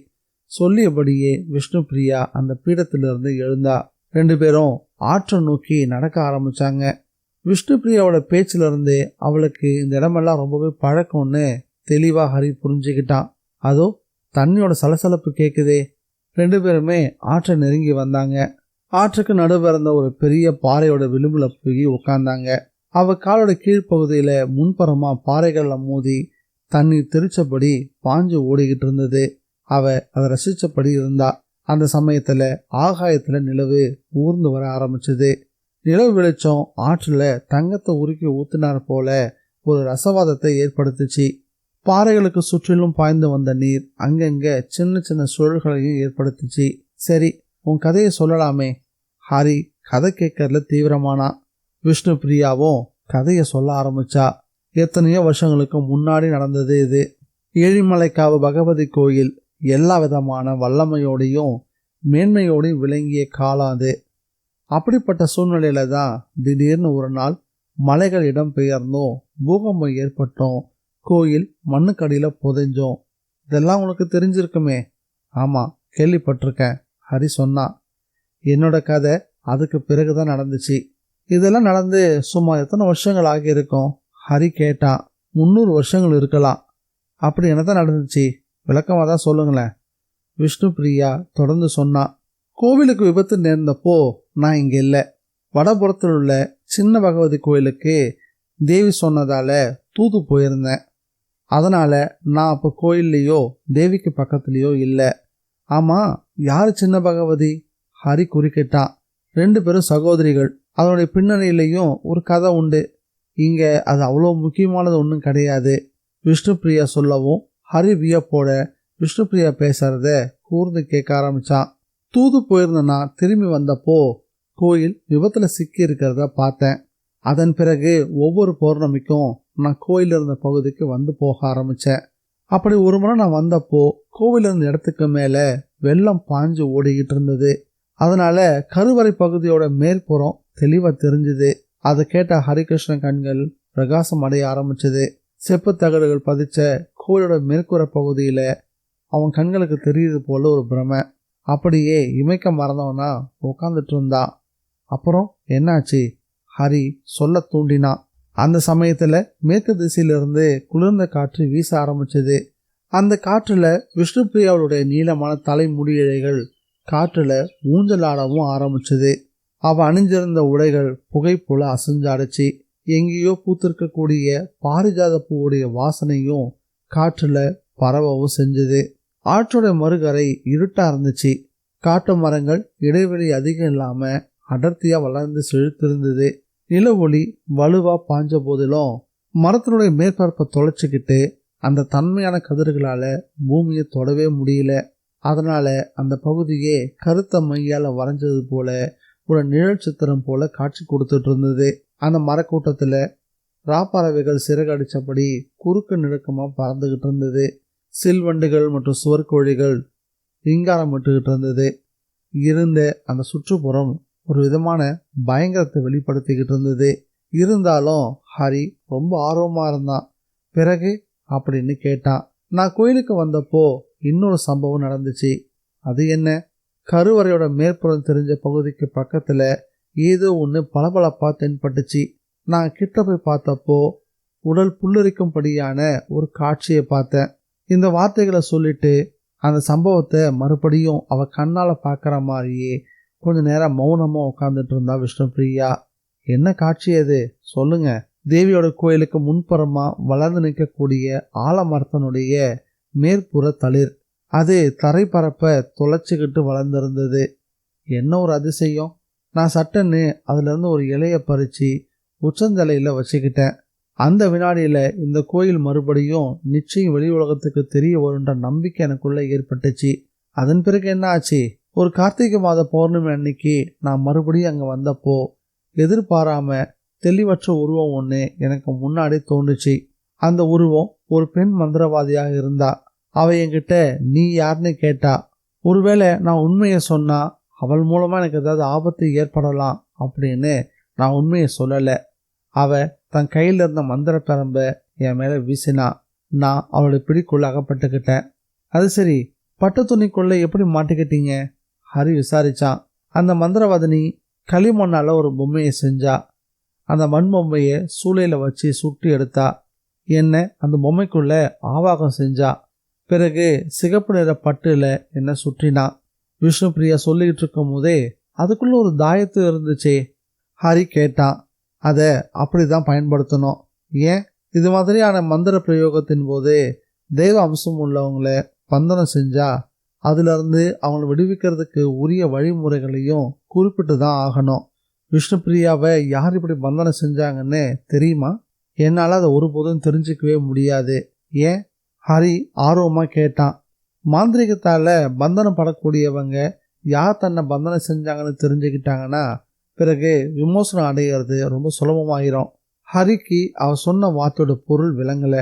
சொல்லியபடியே விஷ்ணு பிரியா அந்த பீடத்திலிருந்து எழுந்தா. 2 பேரும் ஆற்றை நோக்கி நடக்க ஆரம்பிச்சாங்க. விஷ்ணு பிரியாவோட பேச்சிலிருந்து அவளுக்கு இந்த இடமெல்லாம் ரொம்பவே பழக்கம்னு தெளிவாக ஹரி புரிஞ்சுக்கிட்டான். அதோ தண்ணியோட சலசலப்பு கேட்குதே. 2 பேருமே ஆற்றை நெருங்கி வந்தாங்க. ஆற்றுக்கு நடுவே இருந்த ஒரு பெரிய பாறையோட விளிம்புல போய் உட்கார்ந்தாங்க. அவ காலோட கீழ்ப்பகுதியில முன்புறமா பாறைகள்ல மோதி தண்ணீர் தெரிச்சபடி பாஞ்சு ஓடிக்கிட்டு இருந்தது. அவ அதை ரசிச்சபடி இருந்தா. அந்த சமயத்துல ஆகாயத்துல நிலவு ஊர்ந்து வர ஆரம்பிச்சது. நிலவு வெளிச்சம் ஆற்றுல தங்கத்தை உருக்கி ஊத்தினார் போல ஒரு ரசவாதத்தை ஏற்படுத்துச்சு. பாறைகளுக்கு சுற்றிலும் பாய்ந்து வந்த நீர் அங்கங்க சின்ன சின்ன சுழல்களையும் ஏற்படுத்துச்சு. சரி, உன் கதையை சொல்லலாமே. ஹரி கதை கேட்கறதுல தீவிரமானா. விஷ்ணு பிரியாவும் கதையை சொல்ல ஆரம்பிச்சா. எத்தனையோ வருஷங்களுக்கு முன்னாடி நடந்தது இது. ஏழிமலைக்காவு பகவதி கோயில் எல்லா விதமான வல்லமையோடையும் மேன்மையோடையும் விளங்கிய காலம் அது. அப்படிப்பட்ட சூழ்நிலையில தான் திடீர்னு ஒரு நாள் மலைகள் இடம் பெயர்ந்தும் பூகம்பம் ஏற்பட்டோம். கோயில் மண்ணுக்கடியில புதைஞ்சோம். இதெல்லாம் உனக்கு தெரிஞ்சிருக்குமே? ஆமா, கேள்விப்பட்டிருக்கேன், ஹரி சொன்னான். என்னோட கதை அதுக்கு பிறகுதான் நடந்துச்சு. இதெல்லாம் நடந்து சும்மா எத்தனை வருஷங்கள் ஆகியிருக்கும்? ஹரி கேட்டான். 300 வருஷங்கள் இருக்கலாம். அப்படி என்னதான் நடந்துச்சு? விளக்கமாக தான் சொல்லுங்களேன், விஷ்ணு பிரியா தொடர்ந்து சொன்னான். கோவிலுக்கு விபத்து நேர்ந்தப்போ நான் இங்கே இல்லை. வடபுறத்தில் உள்ள சின்ன பகவதி கோயிலுக்கு தேவி சொன்னதால தூது போயிருந்தேன். அதனால நான் அப்போ கோயில்லையோ தேவிக்கு பக்கத்துலேயோ இல்லை. ஆமாம், யார் சின்ன பகவதி? ஹரி குறுக்கிட்டான். 2 பேரும் சகோதரிகள். அதனுடைய பின்னணியிலையும் ஒரு கதை உண்டு. இங்கே அது அவ்வளோ முக்கியமானது ஒன்றும் கிடையாது, விஷ்ணு பிரியா சொல்லவும் ஹரி வியப்போட விஷ்ணு பிரியா பேசுறத கூர்ந்து கேட்க ஆரம்பிச்சான். தூது போயிருந்தனா திரும்பி வந்தப்போ கோயில் விபத்தில் சிக்கி இருக்கிறத பார்த்தேன். அதன் பிறகு ஒவ்வொரு பௌர்ணமிக்கும் நான் கோயில் இருந்த பகுதிக்கு வந்து போக ஆரம்பித்தேன். அப்படி ஒரு முறை நான் வந்தப்போ கோவில் இருந்த இடத்துக்கு மேலே வெள்ளம் பாஞ்சு ஓடிக்கிட்டு இருந்தது. அதனால கருவறை பகுதியோட மேற்புறம் தெளிவாக தெரிஞ்சுது. அதை கேட்ட ஹரிகிருஷ்ணன் கண்கள் பிரகாசம் அடைய ஆரம்பிச்சது. செப்பு தகடுகள் பதிச்ச கோயிலோட மேற்கூரை பகுதியில் அவன் கண்களுக்கு தெரியுது போல ஒரு பிரமை. அப்படியே இமைக்க மறந்தவனா உட்காந்துட்டு இருந்தான். அப்புறம் என்னாச்சு? ஹரி சொல்ல தூண்டினான். அந்த சமயத்துல மேற்கு திசையிலிருந்து குளிர்ந்த காற்று வீச ஆரம்பிச்சது. அந்த காற்றுல விஷ்ணுபிரியாவுடைய நீளமான தலைமுடி இழைகள் காற்றுல ஊஞ்சலாடவும் ஆரம்பிச்சது. அவ அணிஞ்சிருந்த உடைகள் புகை போல அசைஞ்சாடுச்சு. எங்கேயோ பூத்திருக்கக்கூடிய பாரிஜாத பூவுடைய வாசனையும் காற்றுல பரவவும் செஞ்சது. ஆற்றோட மறுகரை இருட்டா இருந்துச்சு. காட்டு மரங்கள் இடைவெளி அதிகம் இல்லாம அடர்த்தியா வளர்ந்து செழித்திருந்தது. நில ஒளி வலுவா பாஞ்ச போதிலும் மரத்தினுடைய மேற்பரப்பை தொலைச்சிக்கிட்டு அந்த தன்மையான கதிர்களால பூமியை தொடவே முடியல. அதனால அந்த பகுதியே கருத்த மையால வரைஞ்சது போல ஒரு நிழல் சித்திரம் போல காட்சி கொடுத்துட்டு இருந்தது. அந்த மரக்கூட்டத்துல ராப்பறவைகள் சிறகடிச்சபடி குறுக்கு நெருக்கமா பறந்துகிட்டு இருந்தது. சில்வண்டுகள் மற்றும் சுவர்கோழிகள் ரீங்காரமிட்டுக்கிட்டு இருந்தது. இருந்த அந்த சுற்றுப்புறம் ஒரு விதமான பயங்கரத்தை வெளிப்படுத்திக்கிட்டு இருந்தது. இருந்தாலும் ஹரி ரொம்ப ஆர்வமா இருந்தான். பிறகு அப்படின்னு கேட்டான். நான் கோயிலுக்கு வந்தப்போ இன்னொரு சம்பவம் நடந்துச்சு. அது என்ன? கருவறையோட மேற்புறம் தெரிஞ்ச பகுதிக்கு பக்கத்துல ஏதோ ஒன்று பளபளப்பா தென்பட்டுச்சு. நான் கிட்ட போய் பார்த்தப்போ உடல் புல்லரிக்கும்படியான ஒரு காட்சியை பார்த்தேன். இந்த வார்த்தைகளை சொல்லிட்டு அந்த சம்பவத்தை மறுபடியும் அவ கண்ணால பார்க்குற மாதிரியே கொஞ்ச நேரம் மௌனமா உட்காந்துட்டு இருந்தா விஷ்ணுபிரியா. என்ன காட்சி அது? சொல்லுங்க. தேவியோட கோயிலுக்கு முன்புறமா வளர்ந்து நிற்கக்கூடிய ஆலமரத்தினுடைய மேற்புற தளிர் அது தரைப்பரப்பை தொலைச்சிக்கிட்டு வளர்ந்துருந்தது. என்ன ஒரு அதிசயம்! நான் சட்டன்னு அதுல இருந்து ஒரு இலைய பறிச்சு உச்சந்தலையில வச்சுக்கிட்டேன். அந்த வினாடியில இந்த கோயில் மறுபடியும் நிச்சயம் வெளி உலகத்துக்கு தெரிய வருன்ற நம்பிக்கை எனக்குள்ள ஏற்பட்டுச்சு. அதன் பிறகு என்ன ஆச்சு? ஒரு கார்த்திகை மாத பௌர்ணமி அன்னைக்கு நான் மறுபடியும் அங்க வந்தப்போ எதிர்பாராம தெளிவற்ற உருவம் ஒன்று எனக்கு முன்னாடி தோன்றுச்சு. அந்த உருவம் ஒரு பெண் மந்திரவாதியாக இருந்தா. அவ என்கிட்ட நீ யாருன்னு கேட்டா. ஒருவேளை நான் உண்மையை சொன்னா அவள் மூலமா எனக்கு ஏதாவது ஆபத்து ஏற்படலாம் அப்படின்னு நான் உண்மையை சொல்லலை. அவ தன் கையில் இருந்த மந்திர பெரம்ப என் மேல வீசினா. நான் அவளை பிடிக்குள்ள அகப்பட்டுக்கிட்டேன். அது சரி, பட்டு துணிக்குள்ள எப்படி மாட்டிக்கிட்டீங்க? ஹரி விசாரிச்சான். அந்த மந்திரவாதினி களிமண்ணால ஒரு பொம்மையை செஞ்சா. அந்த மண் பொம்மையை சூளையில வச்சு சுட்டி எடுத்தா. என்ன அந்த பொம்மைக்குள்ள ஆவாகம் செஞ்சா. பிறகு சிகப்பு நிற பட்டுல என்ன சுற்றினான். விஷ்ணுபிரியா சொல்லிக்கிட்டு இருக்கும் போதே அதுக்குள்ள ஒரு தாயத்து இருந்துச்சே. ஹரி கேட்டான். அதை அப்படிதான் பயன்படுத்தணும். ஏன்? இது மாதிரியான மந்திர பிரயோகத்தின் போது தெய்வ அம்சம் உள்ளவங்களை பந்தனம் செஞ்சா அதுல இருந்து அவங்களை விடுவிக்கிறதுக்கு உரிய வழிமுறைகளையும் குறிப்பிட்டு தான் ஆகணும். விஷ்ணுபிரியாவை யார் இப்படி பந்தனம் செஞ்சாங்கன்னு தெரியுமா? என்னால் அதை ஒருபோதும் தெரிஞ்சுக்கவே முடியாது. ஏன்? ஹரி ஆர்வமா கேட்டான். மாந்திரிகத்தால பந்தனம் படக்கூடியவங்க யார் தன்னை பந்தனம் செஞ்சாங்கன்னு தெரிஞ்சுக்கிட்டாங்கன்னா பிறகு விமோசனம் அடைகிறது ரொம்ப சுலபமாயிரும். ஹரிக்கு அவ சொன்ன வார்த்தையோட பொருள் விளங்கல.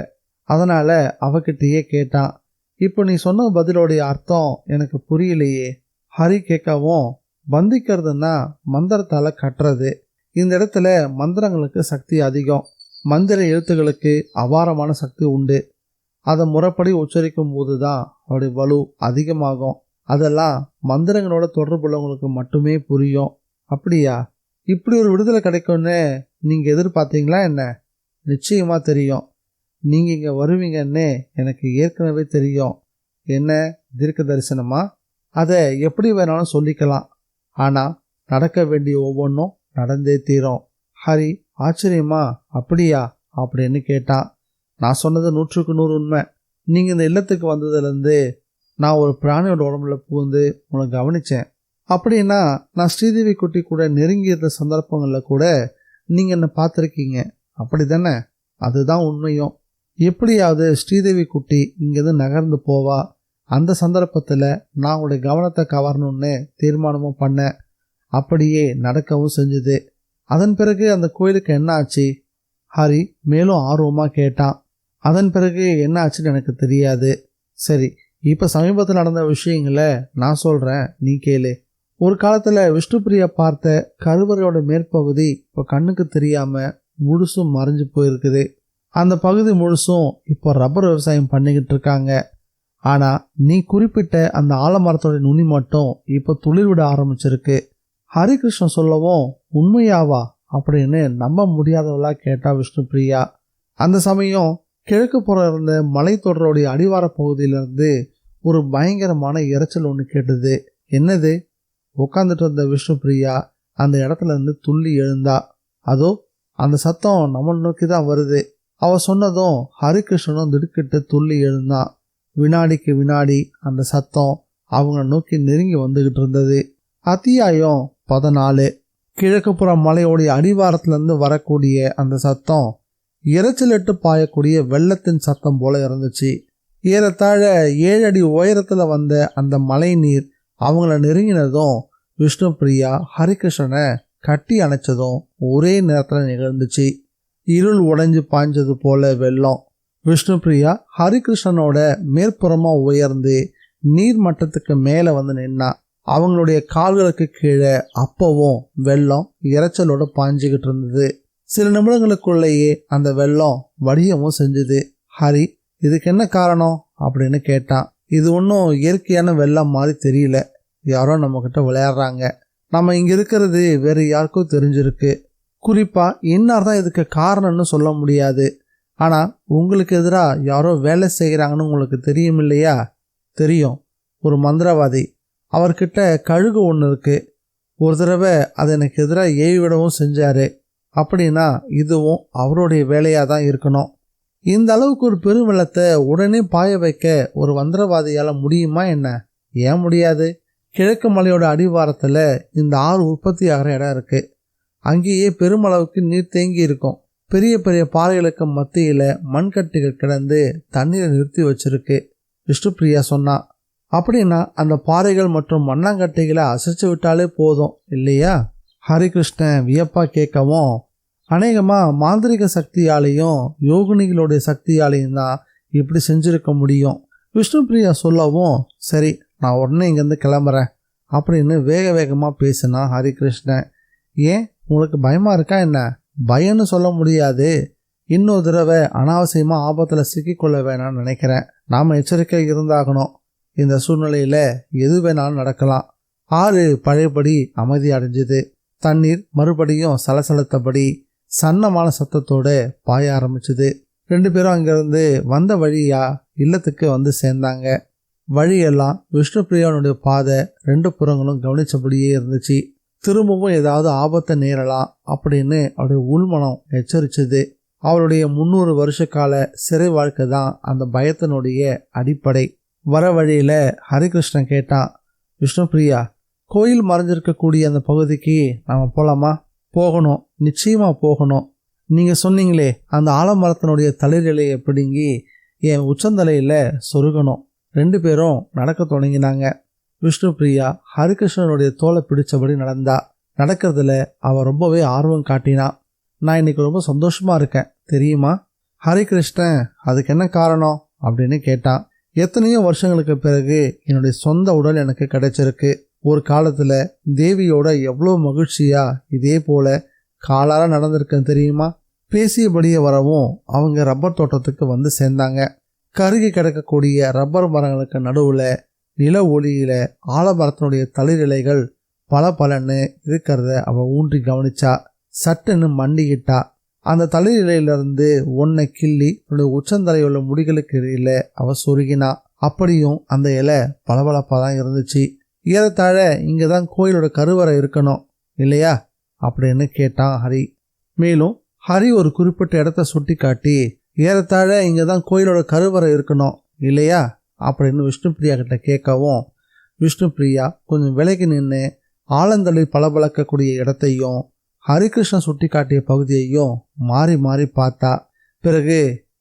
அதனால அவகிட்டயே கேட்டான். இப்போ நீ சொன்ன பதிலோடைய அர்த்தம் எனக்கு புரியலையே. ஹரி கேட்கவும், பந்திக்கிறதுனா மந்திரத்தால கட்டுறது. இந்த இடத்துல மந்திரங்களுக்கு சக்தி அதிகம். மந்திர எழுத்துக்களுக்கு அபாரமான சக்தி உண்டு. அதை முறைப்படி உச்சரிக்கும் போதுதான் அவருடைய வலு அதிகமாகும். அதெல்லாம் மந்திரங்களோட தொடர்புள்ளவங்களுக்கு மட்டுமே புரியும். அப்படியா? இப்படி ஒரு விடுதலை கிடைக்கும்னு நீங்க எதிர்பார்த்தீங்களா என்ன? நிச்சயமா தெரியும். நீங்க இங்க வருவீங்கன்னு எனக்கு ஏற்கனவே தெரியும். என்ன தீர்க்க தரிசனமா? அதை எப்படி வேணாலும் சொல்லிக்கலாம். ஆனா நடக்க வேண்டிய ஒவ்வொன்றும் நடந்தே தீரும். ஹரி ஆச்சரியமா? அப்படியா அப்படின்னு கேட்டான். நான் சொன்னது 100க்கு 100 உண்மை. நீங்க இந்த இல்லத்துக்கு வந்ததுலேருந்து நான் ஒரு பிராணியோட உடம்புல பூந்து உன்னை கவனிச்சேன். அப்படின்னா நான் ஸ்ரீதேவி குட்டி கூட நெருங்கி இருந்த சந்தர்ப்பங்களில் கூட நீங்கள் என்னை பார்த்துருக்கீங்க, அப்படி தானே? அதுதான் உண்மையும். எப்படியாவது ஸ்ரீதேவி குட்டி இங்கேருந்து நகர்ந்து போவா. அந்த சந்தர்ப்பத்தில் நான் உங்களுடைய கவனத்தை கவரணும்னு தீர்மானமும் பண்ணேன். அப்படியே நடக்கவும் செஞ்சுது. அதன் பிறகு அந்த கோயிலுக்கு என்ன ஆச்சு? ஹரி மேலும் ஆர்வமாக கேட்டான். அதன் பிறகு என்ன ஆச்சுன்னு எனக்கு தெரியாது. சரி, இப்போ சமீபத்தில் நடந்த விஷயங்களை நான் சொல்கிறேன், நீ கேளு. ஒரு காலத்தில் விஷ்ணுபிரியா பார்த்த கருவறையோட மேற்பகுதி இப்போ கண்ணுக்கு தெரியாமல் முழுசும் மறைஞ்சு போயிருக்குது. அந்த பகுதி முழுசும் இப்போ ரப்பர் விவசாயம் பண்ணிக்கிட்டு இருக்காங்க. ஆனா நீ குறிப்பிட்ட அந்த ஆலமரத்தோட நுனி மட்டும் இப்ப துளிர் விட ஆரம்பிச்சிருக்கு. ஹரிகிருஷ்ணன் சொல்லவும், உண்மையாவா அப்படின்னு நம்ப முடியாதவளா கேட்டா விஷ்ணுபிரியா. அந்த சமயம் கிழக்கு புறம் இருந்த மலைத்தொடருடைய அடிவார பகுதியிலிருந்து ஒரு பயங்கரமான இரைச்சல் ஒன்று கேட்டது. என்னது? உட்காந்துட்டு இருந்த விஷ்ணுபிரியா அந்த இடத்துல இருந்து துள்ளி எழுந்தா. அதோ அந்த சத்தம் நம்ம நோக்கி தான் வருது. அவ சொன்னதும் ஹரிகிருஷ்ணனும் திடுக்கிட்டு துள்ளி எழுந்தான். வினாடிக்கு வினாடி அந்த சத்தம் அவங்களை நோக்கி நெருங்கி வந்துகிட்டு இருந்தது. அத்தியாயம் 14. கிழக்குப்புற மலையோடைய அடிவாரத்திலிருந்து வரக்கூடிய அந்த சத்தம் இரைச்சலிட்டு பாயக்கூடிய வெள்ளத்தின் சத்தம் போல இருந்துச்சு. ஏறத்தாழ 7 அடி உயரத்துல வந்த அந்த மழை நீர் அவங்கள நெருங்கினதும் விஷ்ணுபிரியா ஹரிகிருஷ்ணனை கட்டி அணைச்சதும் ஒரே நேரத்துல நிகழ்ந்துச்சு. இருள் உடைஞ்சு பாய்ஞ்சது போல வெள்ளம். விஷ்ணுபிரியா ஹரிகிருஷ்ணனோட மேற்புறமா உயர்ந்து நீர் மட்டத்துக்கு மேல வந்து நின்னா. அவங்களுடைய கால்களுக்கு கீழே அப்பவும் வெள்ளம் இரைச்சலோட பாய்ஞ்சுக்கிட்டு இருந்தது. சில நிமிடங்களுக்குள்ளேயே அந்த வெள்ளம் வடியவும் செஞ்சுது. ஹரி, இதுக்கு என்ன காரணம் அப்படின்னு கேட்டான். இது ஒன்றும் இயற்கையான வெள்ளம் மாதிரி தெரியல, யாரோ நம்ம கிட்ட விளையாடுறாங்க. நம்ம இங்க இருக்கிறது வேற யாருக்கும் தெரிஞ்சிருக்கு. குறிப்பா இன்னார் தான் இதுக்கு காரணம்னு சொல்ல முடியாது. ஆனா உங்களுக்கு எதிராக யாரோ வேலை செய்கிறாங்கன்னு உங்களுக்கு தெரியும் இல்லையா? தெரியும். ஒரு மந்திரவாதி. அவர்கிட்ட கழுகு ஒன்று இருக்கு. ஒரு தடவை அது எனக்கு எதிராக ஏவிடவும் செஞ்சாரு. அப்படின்னா இதுவும் அவருடைய வேலையாக தான் இருக்கணும். இந்த அளவுக்கு ஒரு பெருவெள்ளத்தை உடனே பாய வைக்க ஒரு மந்திரவாதியால் முடியுமா என்ன? ஏன் முடியாது? கிழக்கு மலையோட அடிவாரத்தில் இந்த ஆறு உற்பத்தி ஆகிற இடம் இருக்கு. அங்கேயே பெருமளவுக்கு நீர் தேங்கி இருக்கும். பெரிய பெரிய பாறைகளுக்கு மத்தியில் மண்கட்டிகள் கிடந்து தண்ணீரை நிறுத்தி வச்சிருக்கு. விஷ்ணுபிரியா சொன்னா. அப்படின்னா அந்த பாறைகள் மற்றும் மண்ணாங்கட்டைகளை அசைச்சு விட்டாலே போதும் இல்லையா? ஹரிகிருஷ்ணன் வியப்பா கேட்கவும், அநேகமா மாந்திரிக சக்தியாலையும் யோகினிகளுடைய சக்தியாலையும் தான் இப்படி செஞ்சிருக்க முடியும். விஷ்ணுபிரியா சொல்லவும், சரி நான் உடனே இங்கேருந்து கிளம்புறேன் அப்படின்னு வேக வேகமாக பேசினா ஹரிகிருஷ்ணன். ஏன், உங்களுக்கு பயமா இருக்கா என்ன? பயம்னு சொல்ல முடியாது. இன்னொரு தடவை அனாவசியமாக ஆபத்தில் சிக்கிக்கொள்ள வேணாம்னு நினைக்கிறேன். நாம் எச்சரிக்கை இருந்தாகணும். இந்த சூழ்நிலையில் எது வேணாலும் நடக்கலாம். ஆறு பழையபடி அமைதி அடைஞ்சுது. தண்ணீர் மறுபடியும் சலசலத்தபடி சன்னமான சத்தத்தோட பாய ஆரம்பிச்சுது. 2 பேரும் அங்கிருந்து வந்த வழியா இல்லத்துக்கு வந்து சேர்ந்தாங்க. வழியெல்லாம் விஷ்ணுபிரியாவுடைய பாதை 2 புறங்களும் கவனிச்சபடியே இருந்துச்சு. திரும்பவும் ஏதாவது ஆபத்தை நேரலாம் அப்படின்னு அவருடைய உள்மனம் எச்சரிச்சது. அவருடைய 300 வருஷ கால சிறை வாழ்க்கை தான் அந்த பயத்தினுடைய அடிப்படை. வர வழியில ஹரிகிருஷ்ணன் கேட்டான், விஷ்ணுபிரியா, கோயில் மறைஞ்சிருக்கக்கூடிய அந்த பகுதிக்கு நாம போலாமா? போகணும், நிச்சயமா போகணும். நீங்க சொன்னீங்களே அந்த ஆலமரத்தினுடைய தளிரிலையை பிடுங்கி என் உச்சந்தலையில சொருகணும். 2 பேரும் நடக்க தொடங்கினாங்க. விஷ்ணுபிரியா ஹரிகிருஷ்ணனுடைய தோலை பிடிச்சபடி நடந்தா. நடக்கிறதுல அவ ரொம்பவே ஆர்வம் காட்டினான். நான் இன்னைக்கு ரொம்ப சந்தோஷமா இருக்கேன் தெரியுமா? ஹரிகிருஷ்ணன், அதுக்கு என்ன காரணம் அப்படின்னு கேட்டான். எத்தனையோ வருஷங்களுக்கு பிறகு என்னுடைய சொந்த உடல் எனக்கு கிடைச்சிருக்கு. ஒரு காலத்துல தேவியோட எவ்வளோ மகிழ்ச்சியா இதே போல காலால நடந்திருக்கேன் தெரியுமா? பேசியபடியே வரவும் அவங்க ரப்பர் தோட்டத்துக்கு வந்து சேர்ந்தாங்க. கருகி கிடக்கக்கூடிய ரப்பர் மரங்களுக்கு நடுவுல நில ஒளியில ஆலமரத்தினுடைய தளிரிலைகள் பல பலன்னு இருக்கிறத அவ ஊன்றி கவனிச்சா. சட்டுன்னு மண்டிக்கிட்டா. அந்த தளிரிலையிலிருந்து ஒன்னை கிள்ளி தன்னுடைய உச்சந்தலையுள்ள முடிகளுக்கு இடையில அவ சொருகினா. அப்படியும் அந்த இலை பளபளப்பா தான் இருந்துச்சு. ஏறத்தாழ இங்கதான் கோயிலோட கருவறை இருக்கணும் இல்லையா அப்படின்னு கேட்டான் ஹரி. மேலும் ஹரி ஒரு குறிப்பிட்ட இடத்த சுட்டி காட்டி, ஏறத்தாழ இங்கதான் கோயிலோட கருவறை இருக்கணும் இல்லையா அப்படின்னு விஷ்ணுபிரியா கிட்ட கேட்கவும், விஷ்ணுபிரியா கொஞ்சம் விலகி நின்று ஆலந்தலை பளபளக்கக்கூடிய இடத்தையும் ஹரிகிருஷ்ணன் சுட்டி காட்டிய பகுதியையும் மாறி மாறி பார்த்தா. பிறகு,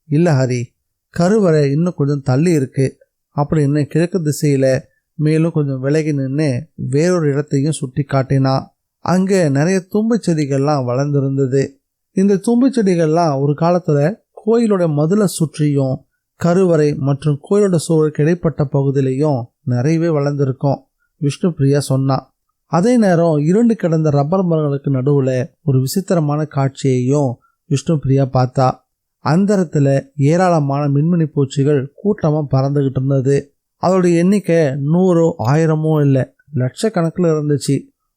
இல்லை ஹரி, கருவறை இன்னும் கொஞ்சம் தள்ளி இருக்கு அப்படின்னு கிழக்கு திசையில மேலும் கொஞ்சம் விலகி நின்று வேறொரு இடத்தையும் சுட்டி காட்டினா. அங்கே நிறைய தும்பை செடிகள்லாம் வளர்ந்துருந்தது. இந்த தும்பை செடிகள்லாம் ஒரு காலத்துல கோயிலோட மதுளை சுற்றியும் கருவறை மற்றும் கோயிலோட சூழலுக்கு இடைப்பட்ட பகுதியிலையும் நிறையவே வளர்ந்துருக்கும் விஷ்ணுபிரியா சொன்னா. அதே நேரம் இருண்டு கிடந்த ரப்பர் மரங்களுக்கு நடுவுல ஒரு விசித்திரமான காட்சியையும் விஷ்ணுபிரியா பார்த்தா. அந்தரத்துல ஏராளமான மின்மினி பூச்சிகள் கூட்டமா பறந்துகிட்டு இருந்தது. அதோடைய எண்ணிக்கை 100 1000 இல்லை, லட்சக்கணக்கில் இருந்துச்சு.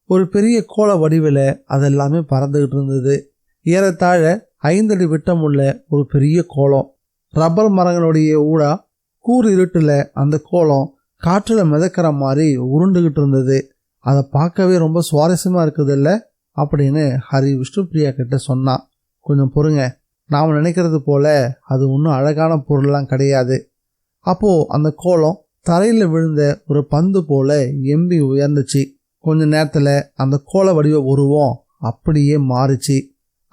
ஒரு பெரிய கோள வடிவில் அதெல்லாமே பறந்துகிட்டு இருந்தது. ஏறத்தாழ 5 அடி விட்டமுள்ள ஒரு பெரிய கோலம். ரப்பர் மரங்களுடைய ஊடா கூறு இருட்டில் அந்த கோலம் காற்றில் மிதக்கிற மாதிரி உருண்டுகிட்டு இருந்தது. அதை பார்க்கவே ரொம்ப சுவாரஸ்யமாக இருக்குதில்ல அப்படின்னு ஹரி விஷ்ணுபிரியா கிட்ட சொன்னான். கொஞ்சம் பொறுங்க, நாம் நினைக்கிறது போல அது ஒன்றும் அழகான பொருள்லாம் கிடையாது. அப்போது அந்த கோலம் தரையில் விழுந்த ஒரு பந்து போல எம்பி உயர்ந்துச்சு. கொஞ்ச நேரத்தில் அந்த கோல வடிவ உருவம் அப்படியே மாறிச்சு.